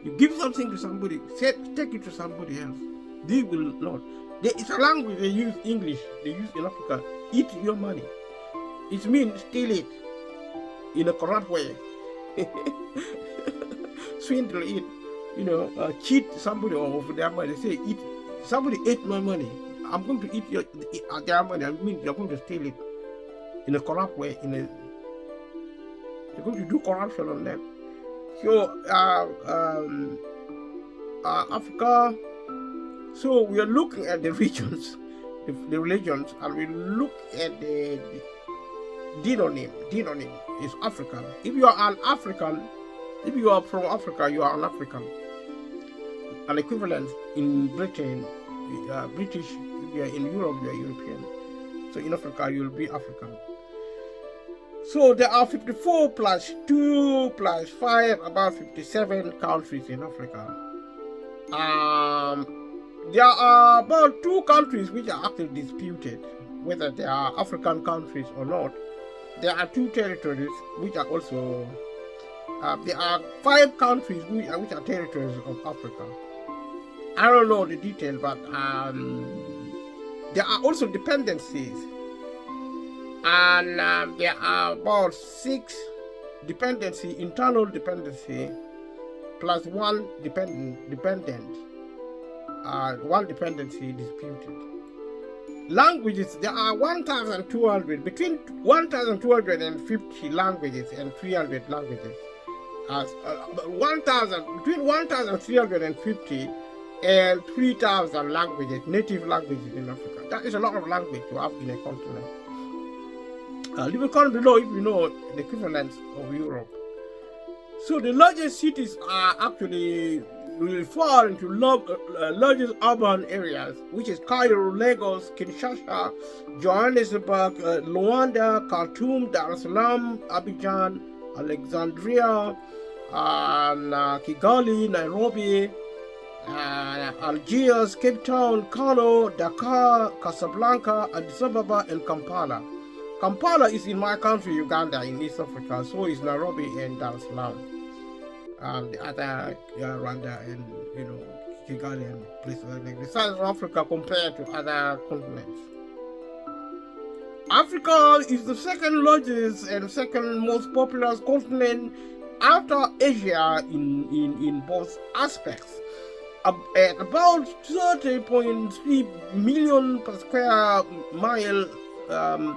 You give something to somebody, take it to somebody else. They will not. It's a language they use, English, they use in Africa. Eat your money. It means steal it in a corrupt way. Swindle it. Cheat somebody of their money. They say, somebody ate my money. I'm going to eat their money. I mean, you're going to steal it in a corrupt way. You're going to do corruption on them. So, Africa. So we are looking at the regions, the religions, and we look at the denonym. Denonym is African. If you are an African, if you are from Africa, you are an African. An equivalent in Britain, British. If you are in Europe, you are European. So in Africa, you will be African. So there are 54 plus 2 plus 5, about 57 countries in Africa. There are about 2 countries which are actually disputed, whether they are African countries or not. There are 2 territories which are also, there are 5 countries which are territories of Africa. I don't know the detail, but there are also dependencies. And there are about 6 dependency, internal dependency, plus 1 dependent. 1 dependency disputed. Languages, there are 1,200, between 1,250 languages and 300 languages. Between 1,350 and 3,000 languages, native languages in Africa. That is a lot of language to have in a continent. Leave a comment below if you know the equivalents of Europe. So the largest cities are actually referring to largest urban areas, which is Cairo, Lagos, Kinshasa, Johannesburg, Luanda, Khartoum, Dar es Salaam, Abidjan, Alexandria, and Kigali, Nairobi, Algiers, Cape Town, Kano, Dakar, Casablanca, Addis Ababa, and Kampala. Kampala is in my country, Uganda, in East Africa. So is Nairobi and Dar es Salaam. The other Rwanda and Kigali and places like that. The size of Africa compared to other continents. Africa is the second largest and second most populous continent after Asia in both aspects. At about 30.3 million per square mile and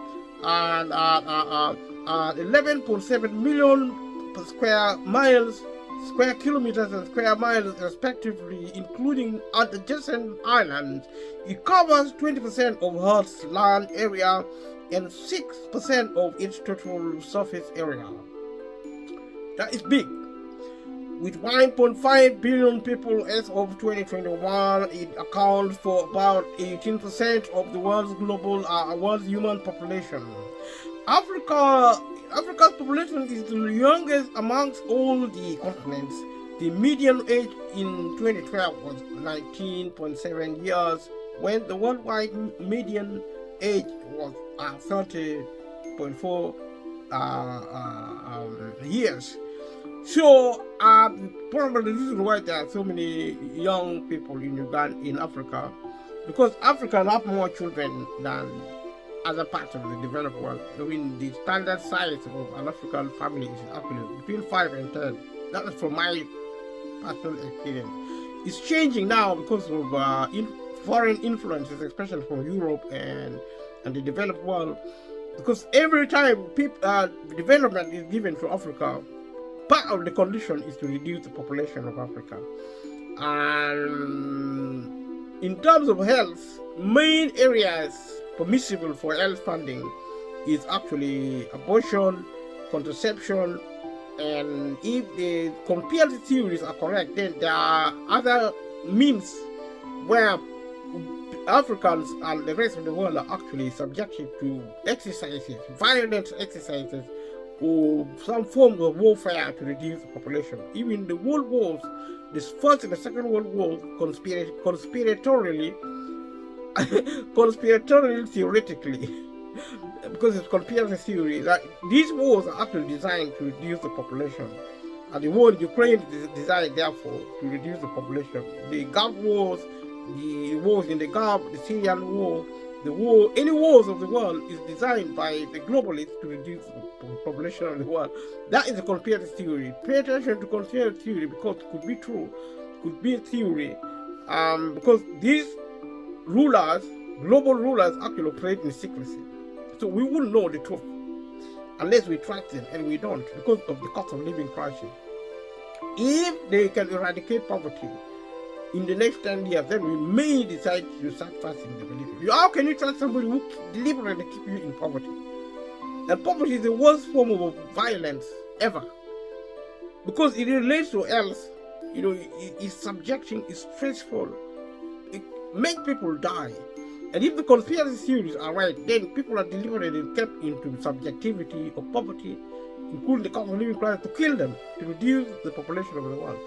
11.7 million per square miles, square kilometers and square miles respectively, including adjacent islands. It covers 20% of Earth's land area and 6% of its total surface area. That is big. With 1.5 billion people as of 2021, it accounts for about 18% of the world's world's human population. Africa's population is the youngest amongst all the continents. The median age in 2012 was 19.7 years, when the worldwide median age was 30.4 years. So probably the reason why there are so many young people in Uganda, in Africa, because Africa has more children than other parts of the developed world. I mean, the standard size of an African family is actually between 5 and 10. That is from my personal experience. It's changing now because of foreign influences, especially from Europe and the developed world. Because every time development is given to Africa, part of the condition is to reduce the population of Africa. And in terms of health, main areas permissible for health funding is actually abortion, contraception, and if the conspiracy theories are correct, then there are other means where Africans and the rest of the world are actually subjected to exercises, violent exercises, or some form of warfare to reduce the population. Even the world wars, the First and the Second World War, conspiratorially, theoretically, because it's conspiracy theory, that these wars are actually designed to reduce the population. And the war in Ukraine is designed, therefore, to reduce the population. The Gulf wars, the wars in the Gulf, the Syrian war, any wars of the world is designed by the globalists to reduce the population of the world. That is a conspiracy theory. Pay attention to conspiracy theory, because it could be true, could be a theory, because these rulers, global rulers, actually operate in secrecy. So we wouldn't know the truth unless we track them, and we don't, because of the cost of living crisis. If they can eradicate poverty in the next 10 years, then we may decide to start trusting the belief. How can you trust somebody who deliberately keep you in poverty? And poverty is the worst form of violence ever, because it relates to health. It's subjecting, it's stressful, it makes people die. And if the conspiracy theories are right, then people are deliberately kept into subjectivity of poverty, including the cost of living crisis, to kill them, to reduce the population of the world.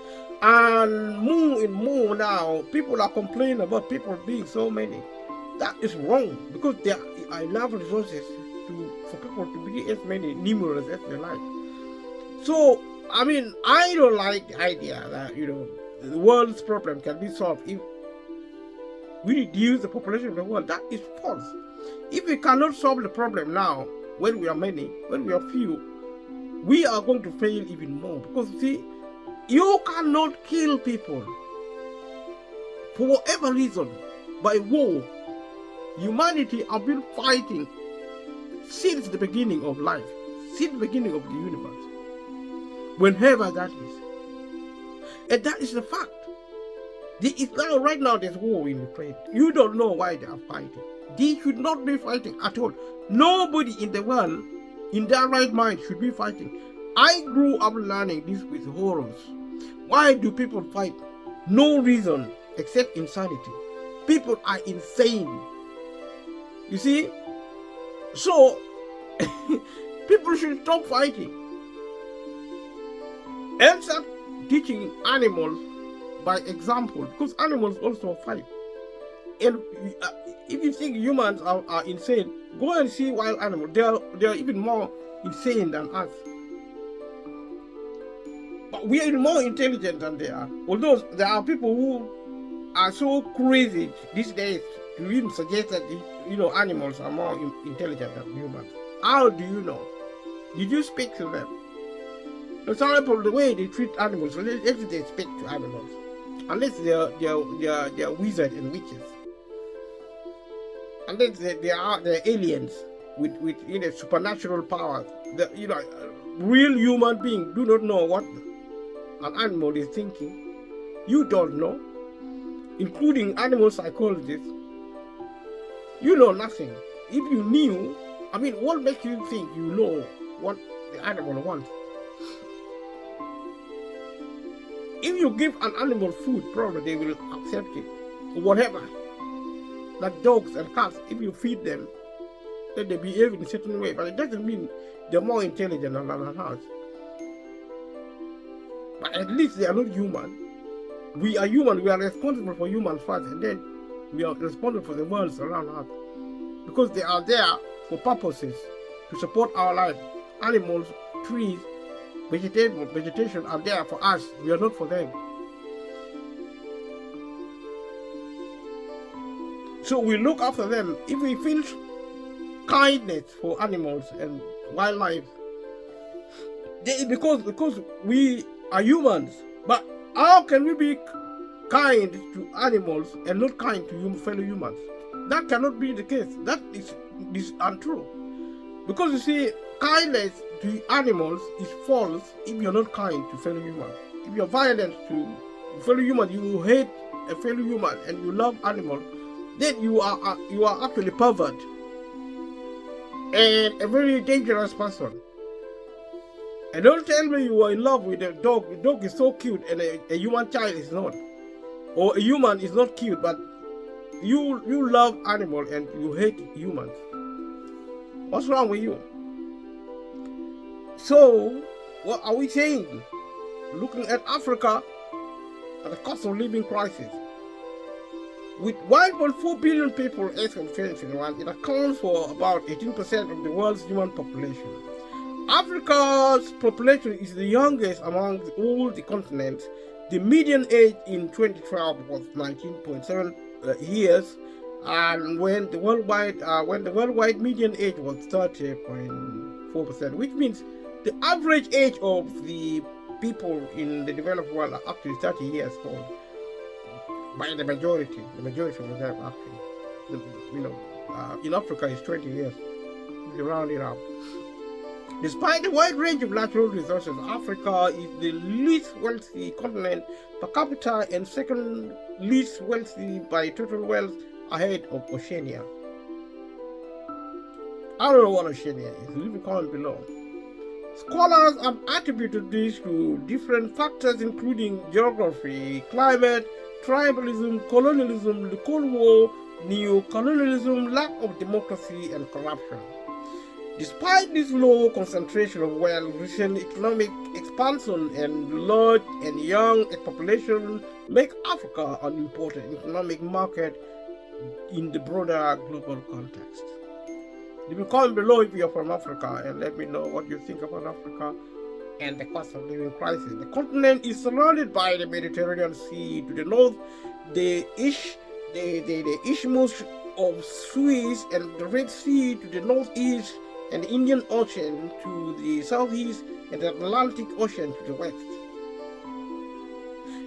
And more and more now, people are complaining about people being so many. That is wrong, because there are enough resources for people to be as many numerous as they like. So, I mean, I don't like the idea that, the world's problem can be solved if we reduce the population of the world. That is false. If we cannot solve the problem now, when we are many, when we are few, we are going to fail even more. Because, see, you cannot kill people for whatever reason by war. Humanity has been fighting since the beginning of life, since the beginning of the universe, whenever that is. And that is the fact. Right now there's war in Ukraine. You don't know why they are fighting. They should not be fighting at all. Nobody in the world, in their right mind, should be fighting. I grew up learning this with horrors. Why do people fight? No reason except insanity. People are insane. You see? So, people should stop fighting and start teaching animals by example, because animals also fight. And if you think humans are insane, go and see wild animals. They are even more insane than us. But we are more intelligent than they are. Although there are people who are so crazy these days to even suggest that animals are more intelligent than humans. How do you know? Did you speak to them? Some people, the way they treat animals, if they speak to animals, unless they are wizards and witches, unless they're aliens with supernatural powers. Real human beings do not know what an animal is thinking. You don't know, including animal psychologists. You know nothing. If you knew, what makes you think you know what the animal wants? If you give an animal food, probably they will accept it, or whatever. Like dogs and cats, if you feed them, then they behave in a certain way, but it doesn't mean they're more intelligent than us. But at least they are not human. We are human. We are responsible for humans first, and then we are responsible for the world around us, because they are there for purposes to support our life. Animals, trees, vegetation are there for us. We are not for them. So we look after them. If we feel kindness for animals and wildlife, because we are humans. But how can we be kind to animals and not kind to fellow humans? That cannot be the case. That is untrue. Because you see, kindness to animals is false if you're not kind to fellow humans. If you're violent to fellow humans, you hate a fellow human and you love animals, then you are actually pervert and a very dangerous person. And don't tell me you are in love with a dog. The dog is so cute and a human child is not. Or a human is not cute, but you love animals and you hate humans. What's wrong with you? So, what are we saying? Looking at Africa, at the cost of living crisis. With 1.4 billion people as of 2021, it accounts for about 18% of the world's human population. Africa's population is the youngest among all the continents. The median age in 2012 was 19.7 years, and when the worldwide median age was 30.4%, which means the average age of the people in the developed world are actually 30 years old. By the majority of them actually, in Africa is 20 years. They round it up. Despite the wide range of natural resources, Africa is the least wealthy continent per capita and second least wealthy by total wealth, ahead of Oceania. I don't know what Oceania is. Leave a comment below. Scholars have attributed this to different factors including geography, climate, tribalism, colonialism, the Cold War, neo-colonialism, lack of democracy, and corruption. Despite this low concentration of wealth, recent economic expansion and large and young population make Africa an important economic market in the broader global context. Leave a comment below if you're from Africa and let me know what you think about Africa and the cost of living crisis. The continent is surrounded by the Mediterranean Sea to the north, the Isthmus of Suez and the Red Sea to the northeast, and the Indian Ocean to the southeast, and the Atlantic Ocean to the west.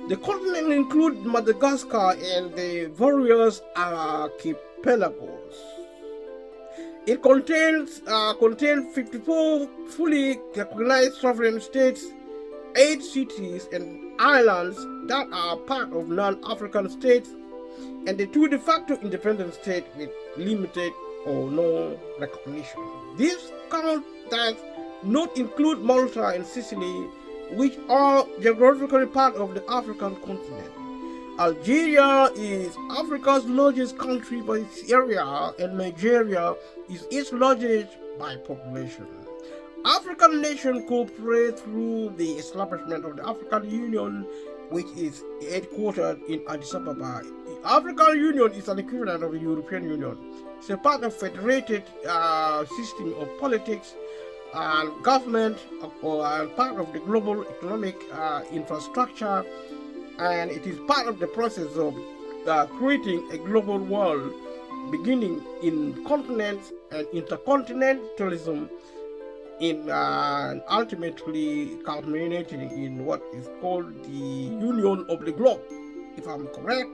The continent includes Madagascar and the various archipelagos. It contains 54 fully recognized sovereign states, 8 cities and islands that are part of non-African states, and the 2 de facto independent states with limited or no recognition. This counts as not include Malta and Sicily, which are geographically part of the African continent. Algeria is Africa's largest country by its area, and Nigeria is its largest by population. African nations cooperate through the establishment of the African Union, which is headquartered in Addis Ababa. The African Union is an equivalent of the European Union. It's a part of federated system of politics and government, and part of the global economic infrastructure, and it is part of the process of creating a global world, beginning in continents and intercontinentalism, in ultimately culminating in what is called the Union of the Globe, if I'm correct.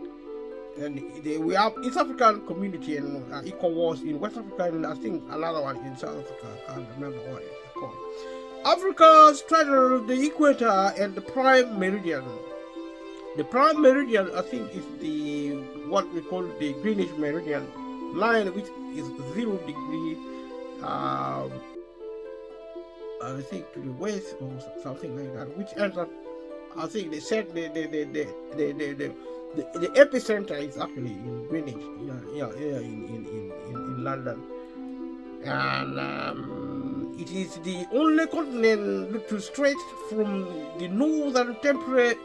And we have East African Community and ECOWAS in West Africa, and I think another one in South Africa. I can't remember what it's called. Africa straddles the equator and the prime meridian. The prime meridian, I think, is the what we call the Greenwich meridian line, which is 0 degree. I think to the west or something like that, which ends up, I think they said the epicenter is actually in Greenwich, in London, and it is the only continent to stretch from the northern temperate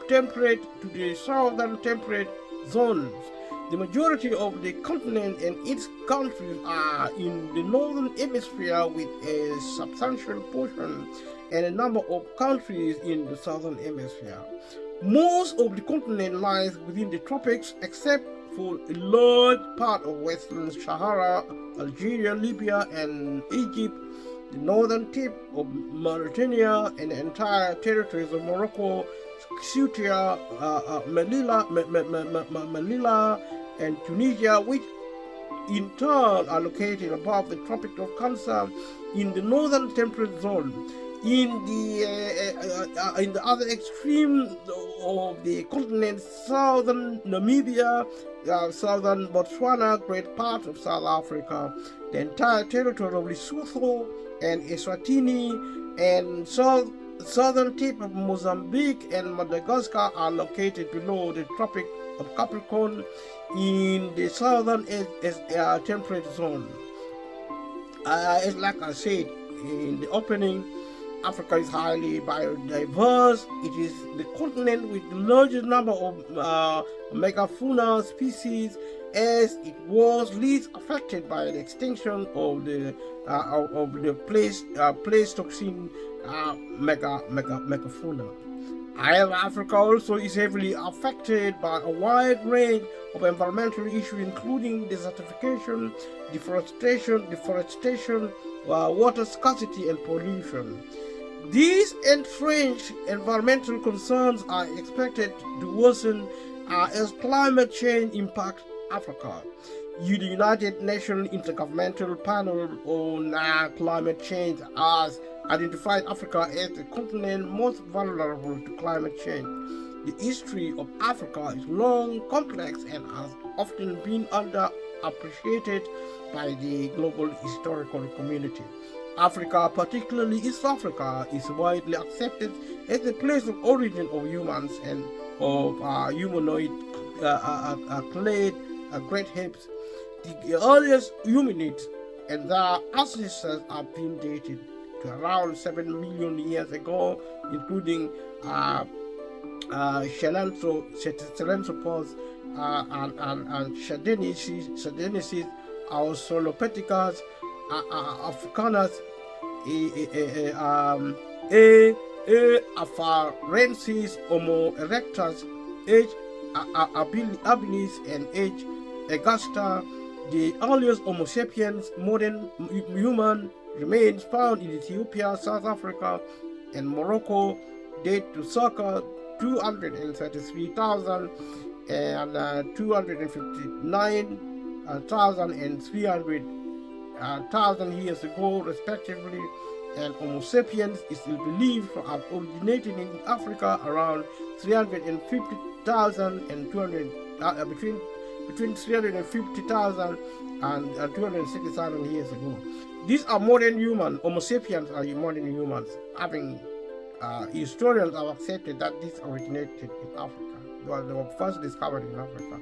to the southern temperate zones. The majority of the continent and its countries are in the northern hemisphere, with a substantial portion and a number of countries in the southern hemisphere. Most of the continent lies within the tropics, except for a large part of Western Sahara, Algeria, Libya, and Egypt, the northern tip of Mauritania, and the entire territories of Morocco, Ceuta, Melilla, and Tunisia, which in turn are located above the Tropic of Cancer in the northern temperate zone. In the other extreme of the continent, southern Namibia, southern Botswana, great part of South Africa, the entire territory of Lesotho and Eswatini, and southern tip of Mozambique and Madagascar are located below the Tropic of Capricorn in the southern temperate zone. It's like I said in the opening, Africa is highly biodiverse. It is the continent with the largest number of megafauna species, as it was least affected by the extinction of the Pleistocene megafauna. However, Africa also is heavily affected by a wide range of environmental issues, including desertification, deforestation, water scarcity, and pollution. These entrenched environmental concerns are expected to worsen as climate change impacts Africa. The United Nations Intergovernmental Panel on Climate Change has identified Africa as the continent most vulnerable to climate change. The history of Africa is long, complex, and has often been underappreciated by the global historical community. Africa, particularly East Africa, is widely accepted as the place of origin of humans and of humanoid clade great apes. The earliest hominids and their ancestors have been dated to around 7 million years ago, including Sahelanthropus and Shadenensis, Australopithecus, Africanus, Afarensis, Homo erectus, H. habilis, and H. augusta. The earliest Homo sapiens modern human remains found in Ethiopia, South Africa, and Morocco date to circa 233,000 and 259,000 and 300,000 years ago, respectively. And Homo sapiens is believed to have originated in Africa around 350,000 and 200 between 350,000 and 260,000 years ago. these are modern humans. Homo sapiens are modern humans. Having historians have accepted that this originated in Africa. They were first discovered in Africa.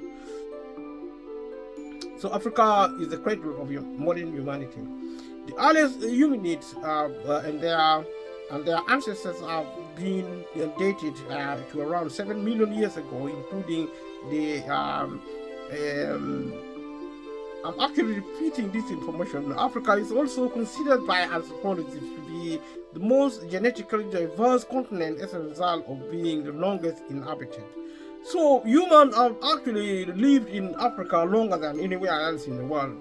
So Africa is the cradle of modern humanity. The earliest humanids and their ancestors have been dated to around 7 million years ago, including the I'm actually repeating this information. Africa is also considered by anthropologists to be the most genetically diverse continent as a result of being the longest inhabited. So humans have actually lived in Africa longer than anywhere else in the world.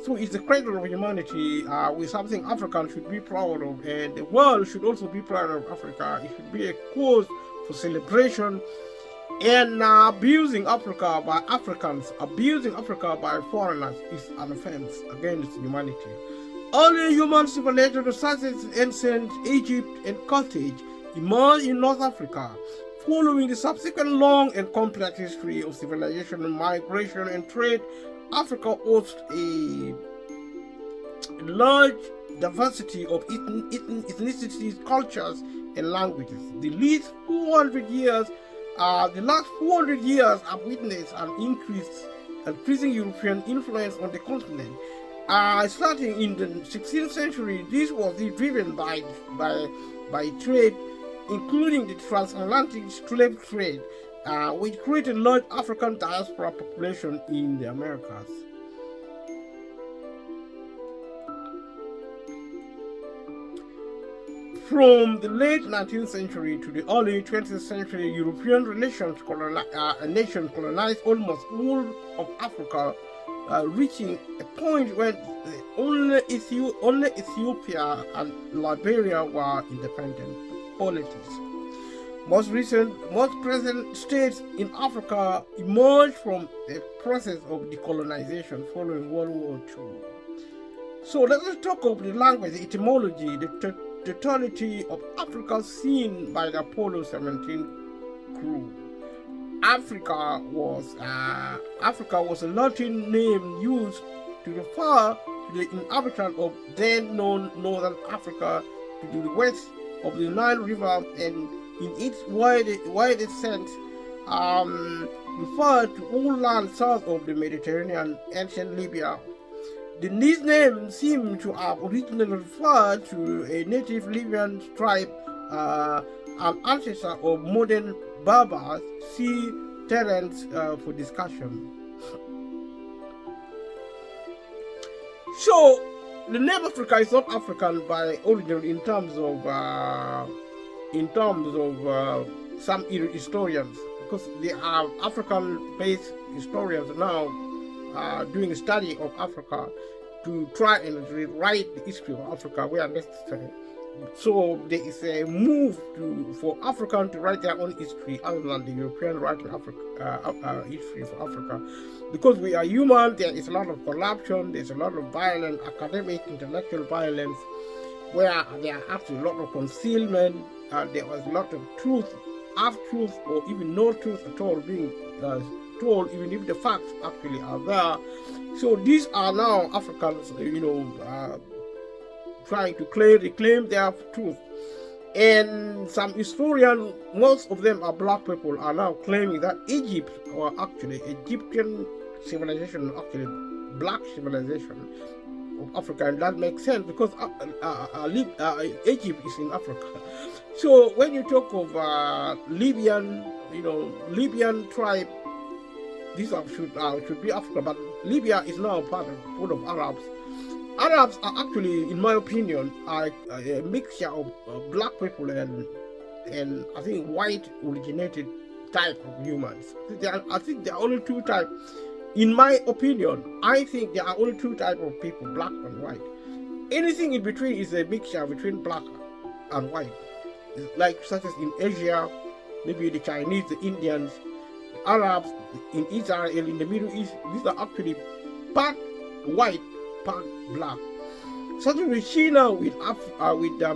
So it's the cradle of humanity, with something Africans should be proud of, and the world should also be proud of Africa. It should be a cause for celebration. And abusing Africa by Africans, abusing Africa by foreigners is an offense against humanity. Early human civilizations such as ancient Egypt and Carthage emerged in North Africa. Following the subsequent long and complex history of civilization, migration, and trade, Africa hosts a large diversity of ethnicities, cultures, and languages. The last 400 years have witnessed an increasing European influence on the continent. Starting in the 16th century, this was driven by trade, including the transatlantic slave trade, which created large African diaspora population in the Americas. From the late 19th century to the early 20th century, European nations colonized almost all of Africa, reaching a point when only Ethiopia and Liberia were independent polities. Most present states in Africa emerged from a process of decolonization following World War II. So let us talk of the language, the etymology, the totality of Africa seen by the Apollo 17 crew. Africa was a Latin name used to refer to the inhabitants of then known Northern Africa to the west of the Nile River, and in its widest sense referred to all land south of the Mediterranean, ancient Libya. These names seem to have originally referred to a native Libyan tribe, an ancestor of modern Berbers. See Terence for discussion. So, the name Africa is not African by origin in terms of some historians, because they are African-based historians now doing a study of Africa to try and rewrite the history of Africa where necessary. So there is a move for Africans to write their own history other than the European writing history for Africa. Because we are human, there is a lot of corruption, there's a lot of violence, academic, intellectual violence, where there are actually a lot of concealment, there was a lot of truth, half-truth, or even no truth at all being told, even if the facts actually are there. So these are now Africans, trying to reclaim their truth. And some historians, most of them are black people, are now claiming that Egypt, or actually Egyptian civilization, actually black civilization of Africa, and that makes sense because Egypt is in Africa. So when you talk of Libyan tribe, these should be Africa, but Libya is now full of Arabs. Arabs are actually, in my opinion, are a mixture of black people and I think white originated type of humans. I think there are only two types. In my opinion, I think there are only two types of people, black and white. Anything in between is a mixture between black and white. Like such as in Asia, maybe the Chinese, the Indians, the Arabs, in Israel, in the Middle East, these are actually part white, part black. Something we see now with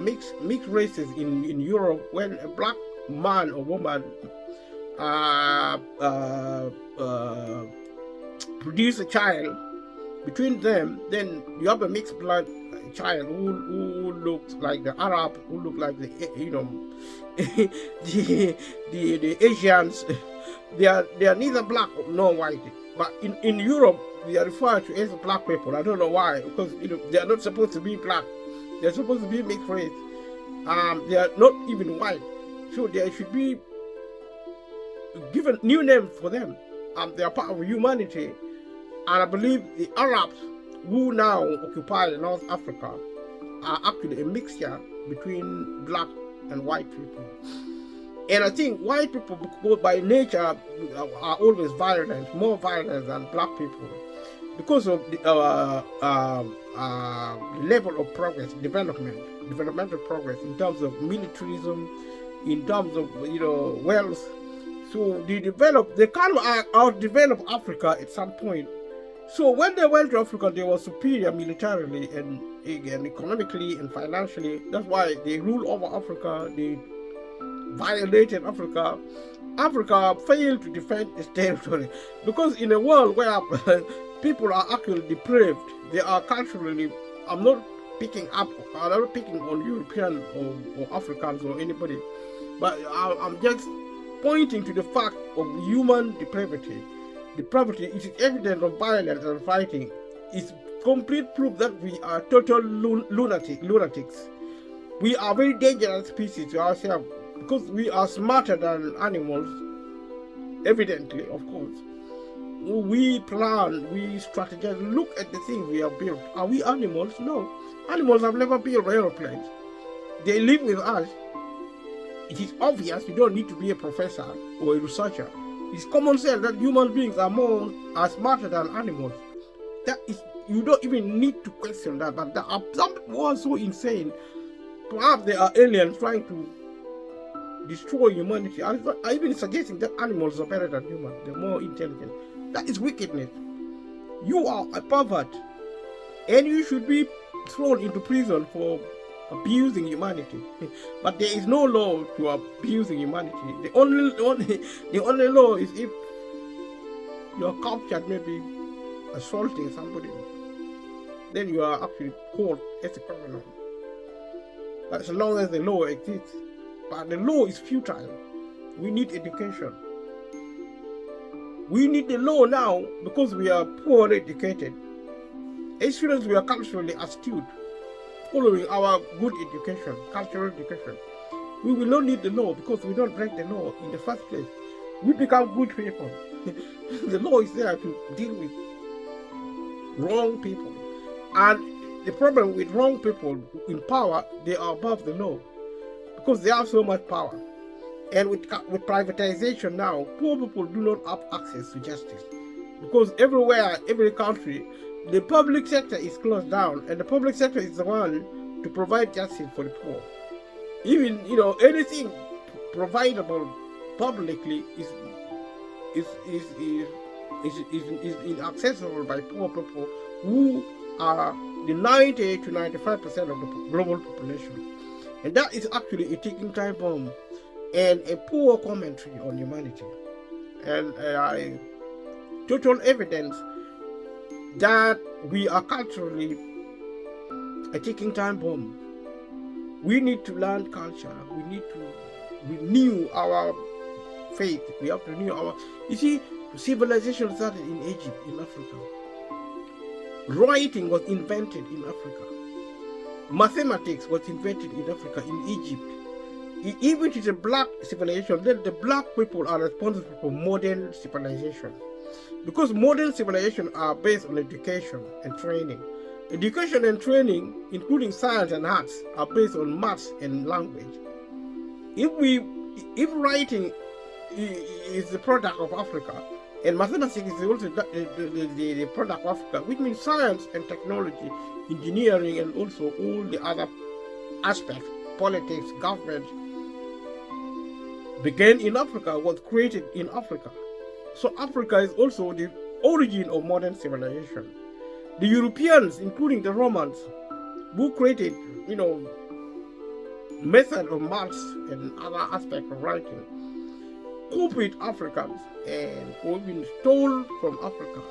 mixed races in Europe, when a black man or woman produce a child between them, then you have a mixed blood child who looks like the Arab, who look like the the Asians. They are neither black nor white. But in Europe, they are referred to as black people. I don't know why, because they are not supposed to be black. They are supposed to be mixed race. They are not even white, so there should be given new names for them. They are part of humanity, and I believe the Arabs who now occupy North Africa are actually a mixture between black and white people. And I think white people, by nature, are always violent, more violent than black people, because of the level of progress, developmental progress in terms of militarism, in terms of wealth. So they kind of outdeveloped Africa at some point. So when they went to Africa, they were superior militarily and economically and financially. That's why they ruled over Africa. They violated Africa. Africa failed to defend its territory, because in a world where people are actually depraved, they are culturally. I'm not picking on European or Africans or anybody, but I'm just pointing to the fact of human depravity. Depravity is evidence of violence and fighting. It's complete proof that we are total lunatics. We are very dangerous species to ourselves, because we are smarter than animals, evidently, of course. We plan, we strategize. Look at the things we have built. Are we animals? No. Animals have never built aeroplanes. They live with us. It is obvious you don't need to be a professor or a researcher. It's common sense that human beings are smarter than animals. That is, you don't even need to question that. But there are some people who are so insane. Perhaps they are aliens trying to destroy humanity. I even suggesting that animals are better than humans. They're more intelligent. That is wickedness. You are a pervert, and you should be thrown into prison for abusing humanity. But there is no law to abusing humanity. The only law is if you are captured, maybe assaulting somebody, then you are actually caught as a criminal. But as long as the law exists. But the law is futile. We need education. We need the law now because we are poorly educated. As soon as we are culturally astute, following our good education, cultural education, we will not need the law, because we don't break the law in the first place. We become good people. The law is there to deal with wrong people. And the problem with wrong people in power, they are above the law, because they have so much power. And with privatization now, poor people do not have access to justice, because everywhere, every country, the public sector is closed down, and the public sector is the one to provide justice for the poor. Even anything providable publicly is inaccessible by poor people, who are the 90 to 95% of the global population. And that is actually a ticking time bomb and a poor commentary on humanity, and total evidence that we are culturally a ticking time bomb. We need to learn culture. We need to renew our faith. We have to renew our. You see, civilization started in Egypt, in Africa. Writing was invented in Africa. Mathematics was invented in Africa, in Egypt. Even if it's a black civilization, then the black people are responsible for modern civilization. Because modern civilization are based on education and training. Education and training, including science and arts, are based on maths and language. If writing is the product of Africa, and mathematics is also the product of Africa, which means science and technology, engineering, and also all the other aspects, politics, government, began in Africa, was created in Africa. So Africa is also the origin of modern civilization. The Europeans, including the Romans, who created, method of maths and other aspects of writing, copied Africans and even stole from Africa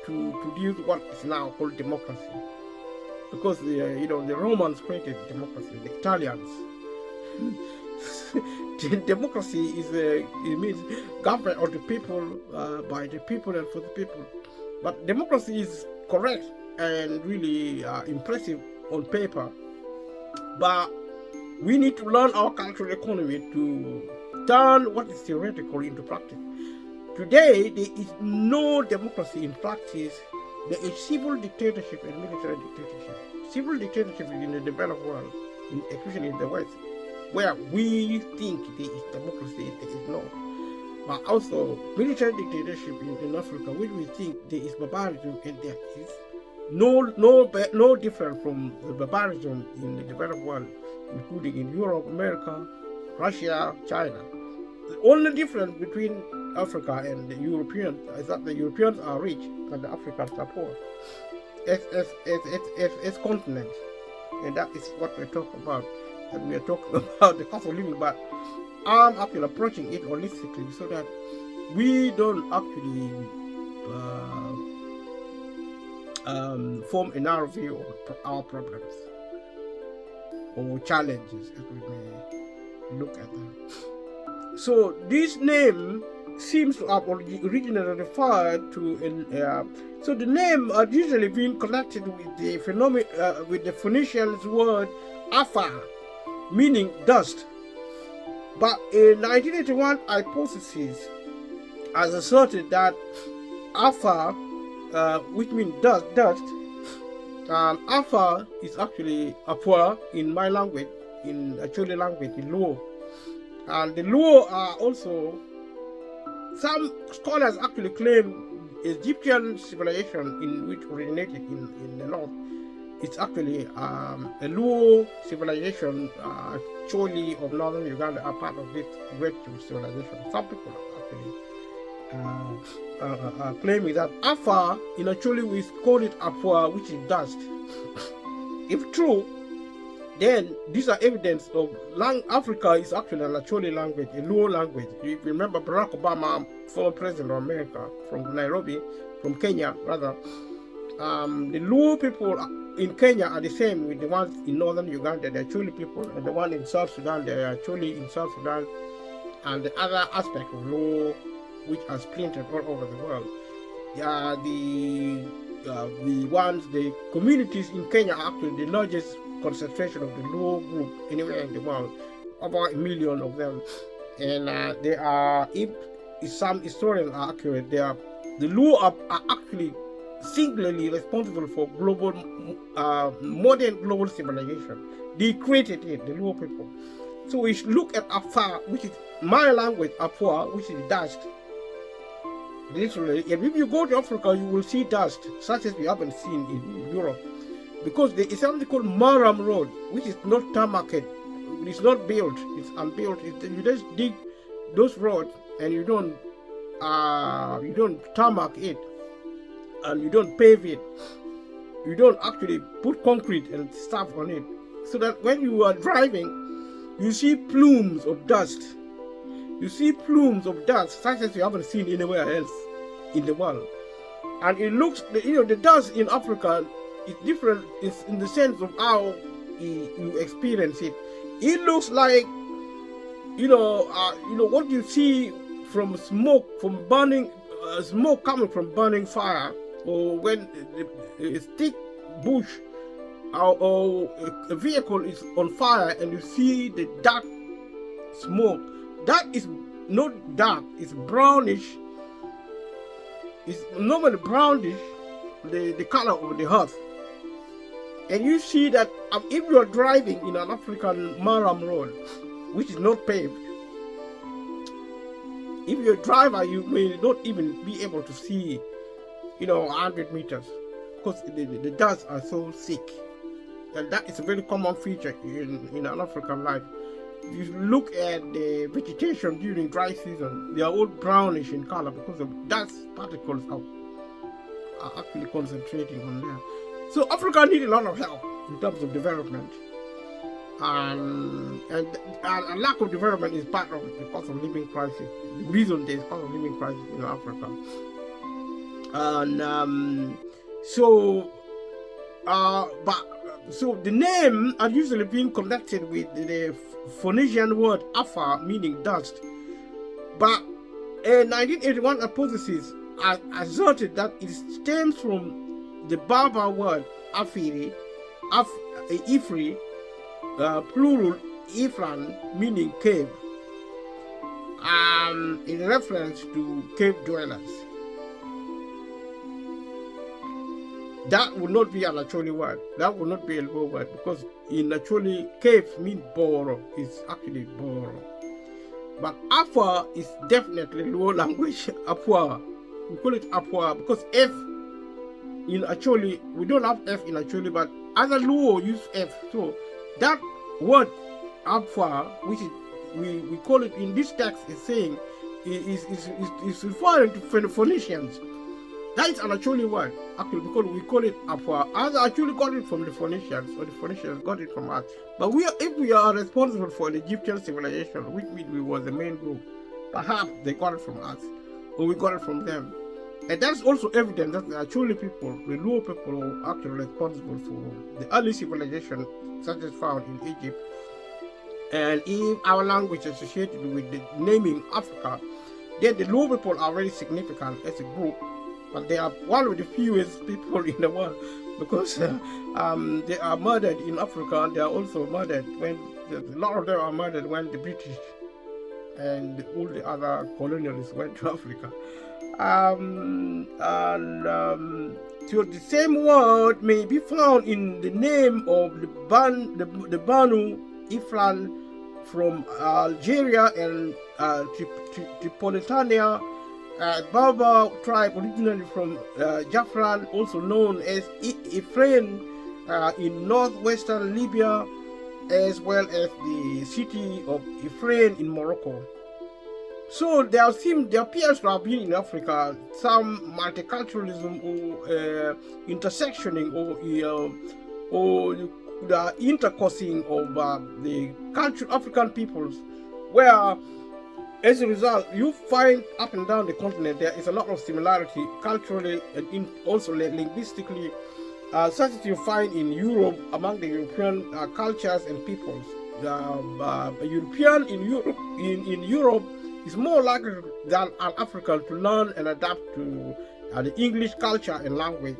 to produce what is now called democracy. because the Romans created democracy, the Italians. Democracy it means government of the people, by the people and for the people. But democracy is correct and really impressive on paper, but we need to learn our cultural economy to turn what is theoretical into practice. Today, there is no democracy in practice. There is civil dictatorship and military dictatorship. Civil dictatorship in the developed world, especially in the West, where we think there is democracy, there is not. But also military dictatorship in Africa, which we think there is barbarism, and there is no different from the barbarism in the developed world, including in Europe, America, Russia, China. The only difference between Africa and the Europeans is that the Europeans are rich and the Africans are poor as continents. And that is what we're talking about. And we are talking about the cost of living, but I'm actually approaching it holistically so that we don't actually form a narrow view of our problems or challenges as we may look at them. So this name seems to have originally referred to so the name are usually being connected with the with the Phoenicians word Afar, meaning dust. But a 1981 hypothesis has asserted that Afar, which means dust, Afar is actually Afar in my language, in Acholi language, in Luo. And the Luo are also, some scholars actually claim Egyptian civilization in which originated in the north. It's actually a Luo civilization. Choli of northern Uganda are part of this great civilization. Some people actually claiming that Afar in Acholi we call it Afua, which is dust. If true, then these are evidence of Africa is actually an Acholi language, a Luo language. If you remember Barack Obama, former president of America, from Nairobi, from Kenya rather, the Luo people in Kenya are the same with the ones in northern Uganda, the Acholi people, and the one in South Sudan, the Acholi in South Sudan, and the other aspect of Luo which are splintered all over the world. The communities in Kenya are actually the largest concentration of the Luo group anywhere in the world, about 1 million of them. And they are, if some historians are accurate, the Luo are actually singularly responsible for global, modern global civilization. They created it, the Luo people. So we should look at Afar, which is my language, Afua, which is dust. Literally, and if you go to Africa, you will see dust, such as we haven't seen in Europe. Because there is something called Maram Road, which is not tarmacked. It's not built, it's unbuilt. You just dig those roads and you don't tarmac it, and you don't pave it. You don't actually put concrete and stuff on it. So that when you are driving, you see plumes of dust. You see plumes of dust such as you haven't seen anywhere else in the world. And it looks, the dust in Africa is different. It's in the sense of how you experience it. It looks like, what you see from smoke, from burning, smoke coming from burning fire, or when a thick bush or a vehicle is on fire and you see the dark smoke. That is not dark, it's brownish. It's normally brownish, the color of the earth. And you see that if you are driving in an African Maram road, which is not paved, if you're a driver, you may not even be able to see, 100 meters, because the dust are so thick. And that is a very common feature in an African life. If you look at the vegetation during dry season, they are all brownish in color because of dust particles are actually concentrating on there. So Africa needs a lot of help in terms of development. And a lack of development is part of the cost of living crisis. The reason there is cost of living crisis in Africa. And but So the name are usually being connected with the Phoenician word Afar, meaning dust. But a 1981 hypothesis asserted that it stems from the Berber word Afiri, Ifri, plural Ifran, meaning cave, in reference to cave dwellers. That would not be an Acholi word. That would not be a Luo word, because in Acholi, cave means Boro. It's actually Boro. But Afar is definitely Luo language, Apua. We call it Apua because F in Acholi, we don't have F in Acholi, but other Luo use F. So that word Afar, which is, we call it in this text, is saying is referring to Phoenicians. That is an Acholi word, actually, because we call it Afar. Others actually got it from the Phoenicians, or the Phoenicians got it from us. But if we are responsible for the Egyptian civilization, which means we were the main group, perhaps they got it from us, or we got it from them. And that's also evident that the Acholi people, the Luo people, were actually responsible for the early civilization such as found in Egypt. And if our language is associated with the naming Africa, then the Luo people are very significant as a group. But they are one of the fewest people in the world, because they are murdered in Africa. They are also murdered when a lot of them are murdered when the British and all the other colonialists went to Africa. So the same word may be found in the name of the Banu Ifran from Algeria and Tripolitania. Berber tribe originally from Jafran, also known as Ifrain, in northwestern Libya, as well as the city of Ifrain in Morocco. So there appears to have been in Africa some multiculturalism or intersectioning or the intercrossing of the African peoples, where as a result, you find up and down the continent there is a lot of similarity culturally and also linguistically, such as you find in Europe among the European cultures and peoples. A European in Europe is more likely than an African to learn and adapt to the English culture and language.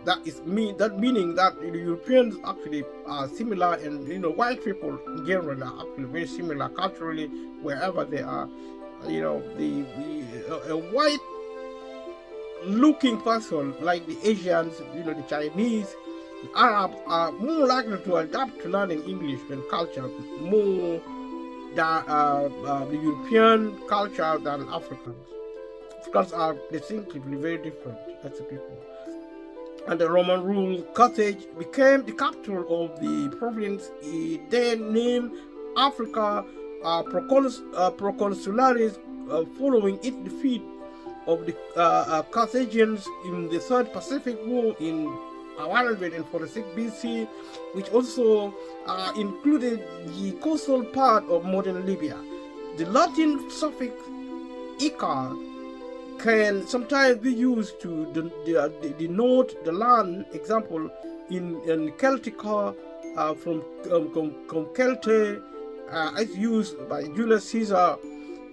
That meaning that the Europeans actually are similar, and white people in general are actually very similar culturally wherever they are. A white looking person like the Asians, the Chinese, the Arabs are more likely to adapt to learning English and culture more than the European culture than Africans. Africans are distinctively very different as a people. And the Roman rule Carthage became the capital of the province then named Africa Proconsularis, following its defeat of the Carthaginians in the Third Pacific War in 146 BC, which also included the coastal part of modern Libya. The Latin suffix "ica" can sometimes be used to denote the land. Example, in Celtica from Celte, as used by Julius Caesar.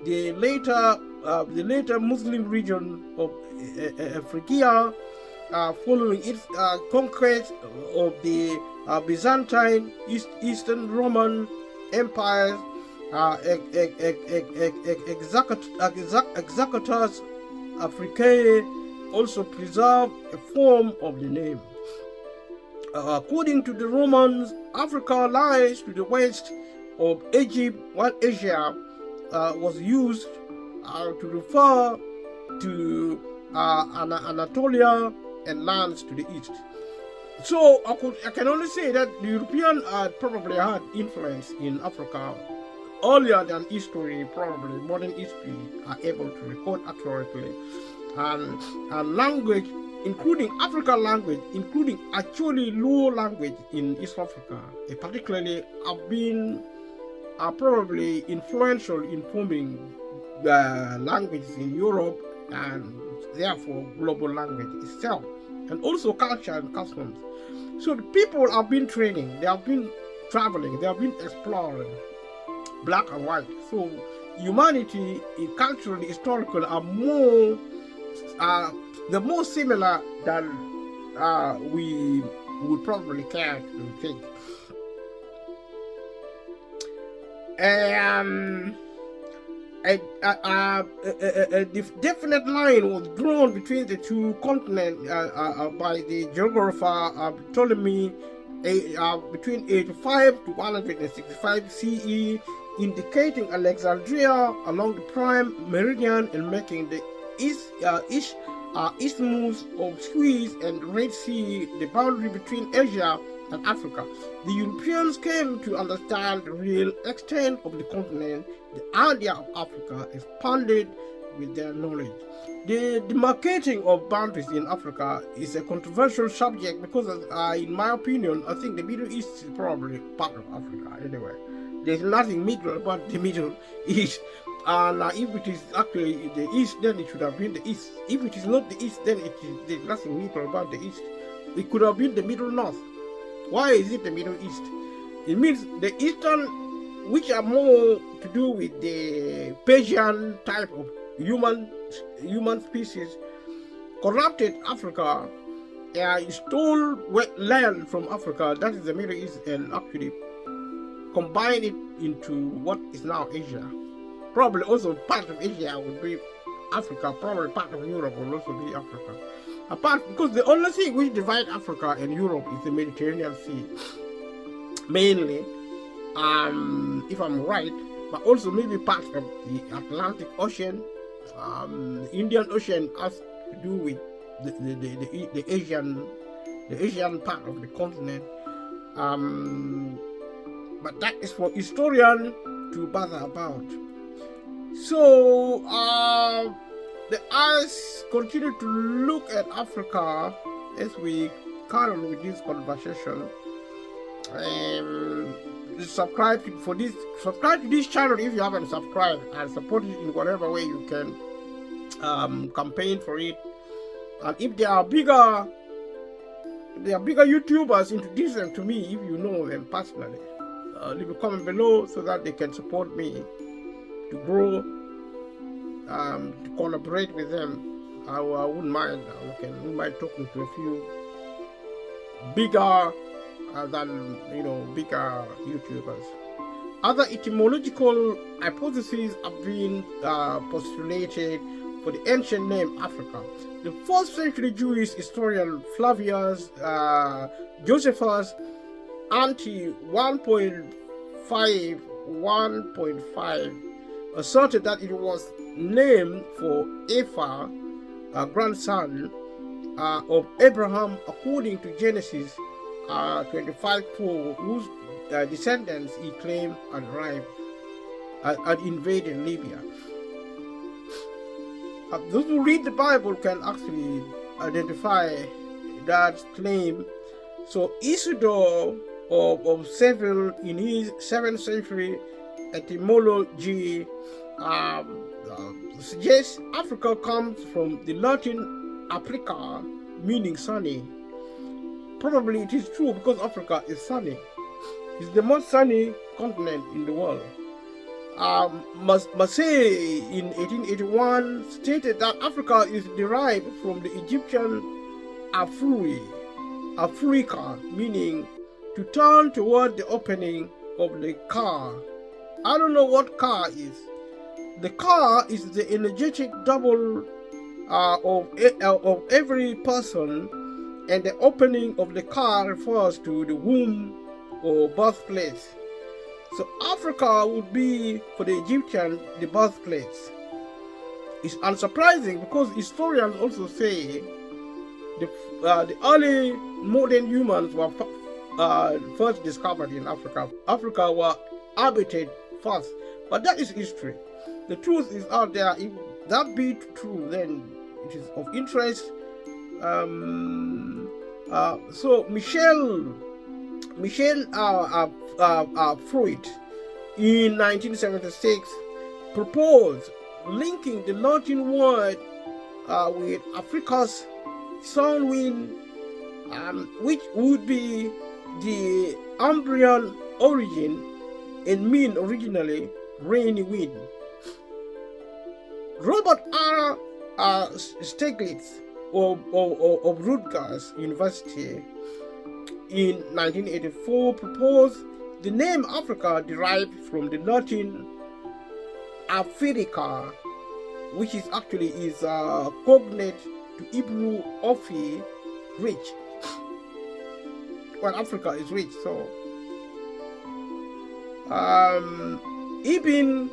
The later Muslim region of Phrygia, following its conquest of the Byzantine, Eastern Roman empires, Executus Africae also preserved a form of the name. According to the Romans, Africa lies to the west of Egypt, while Asia was used to refer to Anatolia and lands to the east. So I can only say that the European probably had influence in Africa earlier than history, probably modern history, are able to record accurately. And language, including African language, including actually Luo language in East Africa, they particularly have been probably influential in forming the languages in Europe and therefore global language itself, and also culture and customs. So the people have been training, they have been traveling, they have been exploring, black and white. So humanity, culturally, historically, are more, they're more similar than we would probably care to think. A definite line was drawn between the two continents by the geographer Ptolemy between 85 to 165 CE, indicating Alexandria along the prime meridian and making the isthmus of Suez and Red Sea the boundary between Asia and Africa. The Europeans came to understand the real extent of the continent. The idea of Africa expanded with their knowledge. The demarcating of boundaries in Africa is a controversial subject because, in my opinion, I think the Middle East is probably part of Africa anyway. There's nothing middle about the Middle East. And if it is actually the East, then it should have been the East. If it is not the East, then there's nothing middle about the East. It could have been the Middle North. Why is it the Middle East? It means the Eastern, which are more to do with the Persian type of human species, corrupted Africa, stole land from Africa, that is the Middle East, and actually combined it into what is now Asia. Probably also part of Asia would be Africa, probably part of Europe will also be Africa. Because the only thing which divides Africa and Europe is the Mediterranean Sea, mainly, if I'm right, but also maybe part of the Atlantic Ocean. The Indian Ocean has to do with the Asian part of the continent. But that is for historians to bother about. So the eyes continue to look at Africa as we carry on with this conversation. Subscribe to this channel if you haven't subscribed, and support it in whatever way you can. Campaign for it, and if there are bigger YouTubers, introduce them to me if you know them personally. Leave a comment below so that they can support me to grow, to collaborate with them. I wouldn't mind. We might talking to a few bigger bigger YouTubers. Other etymological hypotheses have been postulated for the ancient name Africa. The 4th century Jewish historian Flavius Josephus Anti 1.5 asserted that it was named for Ephah, a grandson of Abraham, according to Genesis 25:4, whose descendants he claimed had invaded Libya. Those who read the Bible can actually identify that claim. So Isidore of Seville, in his 7th century etymology, suggests Africa comes from the Latin Africa, meaning sunny. Probably it is true because Africa is sunny. It's the most sunny continent in the world. Massey in 1881 stated that Africa is derived from the Egyptian Afrika, meaning to turn toward the opening of the car. I don't know what car is. The car is the energetic double of every person, and the opening of the car refers to the womb or birthplace. So Africa would be, for the Egyptian, the birthplace. It's unsurprising because historians also say the early modern humans were first discovered in Africa. Africa were habited first, but that is history. The truth is out there. If that be true, then it is of interest. So Michel Freud in 1976 proposed linking the Latin word with Africa's sun, wind, which would be the Umbrian origin and mean originally rainy wind. Robert R. Stiglitz of Rutgers University in 1984 proposed the name Africa derived from the Latin Africa, which is actually cognate to Hebrew Ophi, rich. Well, Africa is rich, so Ibn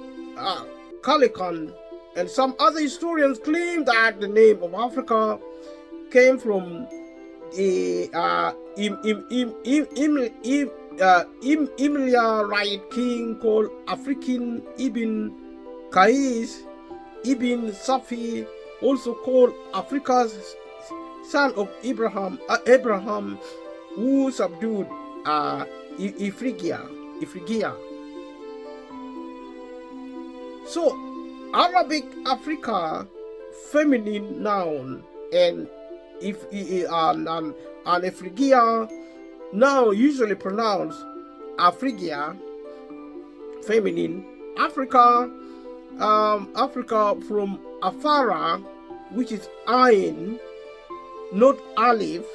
Khaldun and some other historians claim that the name of Africa came from the Immiliarite king called African Ibn Qais Ibn Safi, also called Africa's son of Abraham, who subdued Ifriqiya. So, Arabic Africa feminine noun and Ifriqiya now usually pronounced Afriqiya feminine. Africa from Afara, which is iron, not Alif,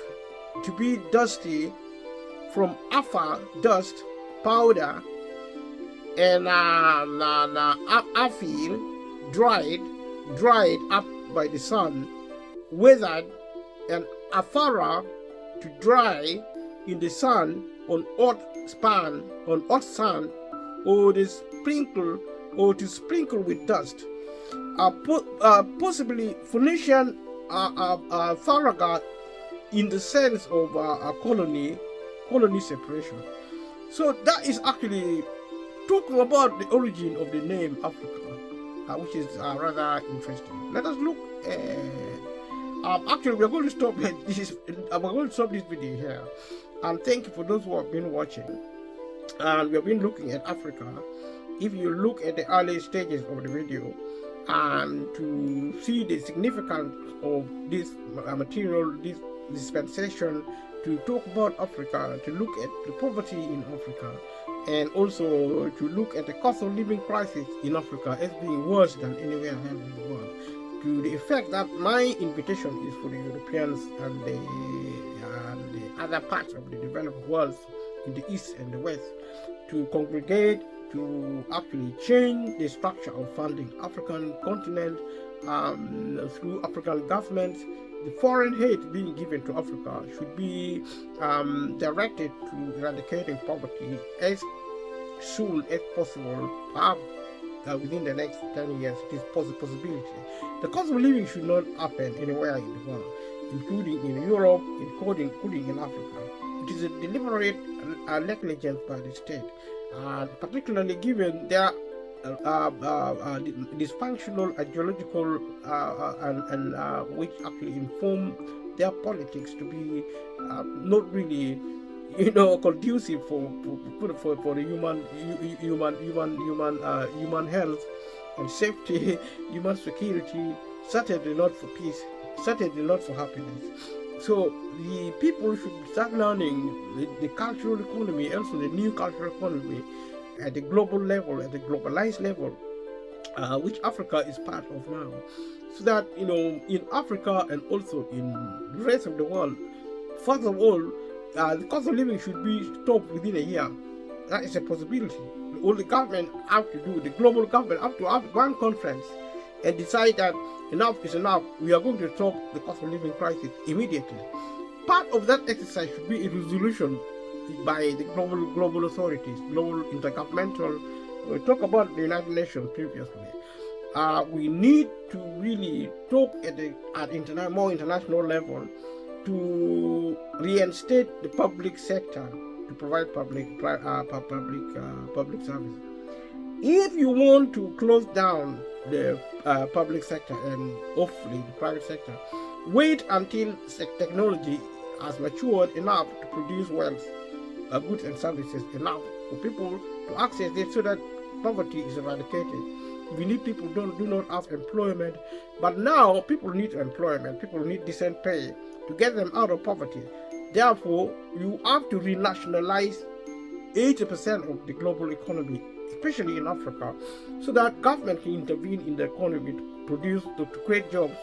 to be dusty, from Afa, dust, powder, and Afil, dried up by the sun, weathered, and Afara, to dry in the sun on hot sun, or to sprinkle with dust. Possibly Phoenician Faraga in the sense of a colony separation. So that is actually talking about the origin of the name Africa, which is rather interesting. Let us look. Actually, we're going to stop this. We're going to stop this video here, and thank you for those who have been watching. And we have been looking at Africa. If you look at the early stages of the video, and to see the significance of this material, this dispensation, to talk about Africa, to look at the poverty in Africa, and also to look at the cost of living crisis in Africa as being worse than anywhere else in the world, to the effect that my invitation is for the Europeans and the other parts of the developed world in the East and the West to congregate, to actually change the structure of funding African continent through African governments. The foreign aid being given to Africa should be directed to eradicating poverty as soon as possible, perhaps within the next 10 years. It is possibility. The cost of living should not happen anywhere in the world, including in Europe, including in Africa. It is a deliberate negligence by the state, particularly given their dysfunctional ideological and which actually inform their politics to be not really, conducive for the human health and safety, human security, certainly not for peace, certainly not for happiness. So the people should start learning the cultural economy, also the new cultural economy, at the global level, at the globalized level, which Africa is part of now, so that in Africa and also in the rest of the world, first of all, the cost of living should be stopped within a year. That is a possibility. All the government have to do, the global government have to have one conference and decide that enough is enough. We are going to stop the cost of living crisis immediately. Part of that exercise should be a resolution by the global authorities, global intergovernmental. We talked about the United Nations previously. We need to really talk at more international level to reinstate the public sector to provide public service. If you want to close down the public sector and hopefully the private sector, wait until technology has matured enough to produce wealth, goods and services enough for people to access it, so that poverty is eradicated. We need people do not have employment, but now people need employment. People need decent pay to get them out of poverty. Therefore, you have to renationalize 80% of the global economy, especially in Africa, so that government can intervene in the economy to produce, to create jobs,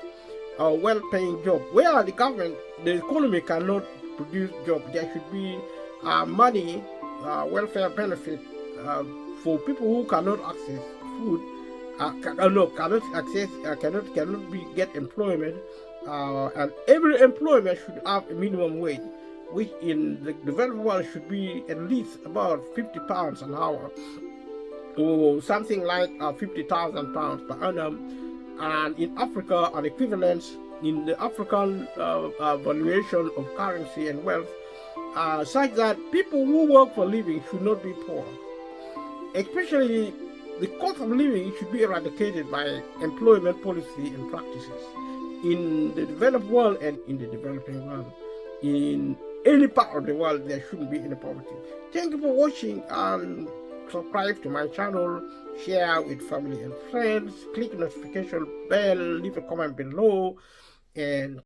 well-paying jobs. Where the economy cannot produce jobs, there should be money, welfare benefit for people who cannot access food, get employment, and every employment should have a minimum wage, which in the developed world should be at least about £50 an hour, or something like 50,000 pounds per annum. And in Africa, an equivalent in the African valuation of currency and wealth, such that people who work for a living should not be poor. Especially the cost of living should be eradicated by employment policy and practices in the developed world and in the developing world. In any part of the world, there shouldn't be any poverty. Thank you for watching, and subscribe to my channel, share with family and friends, click the notification bell, leave a comment below, and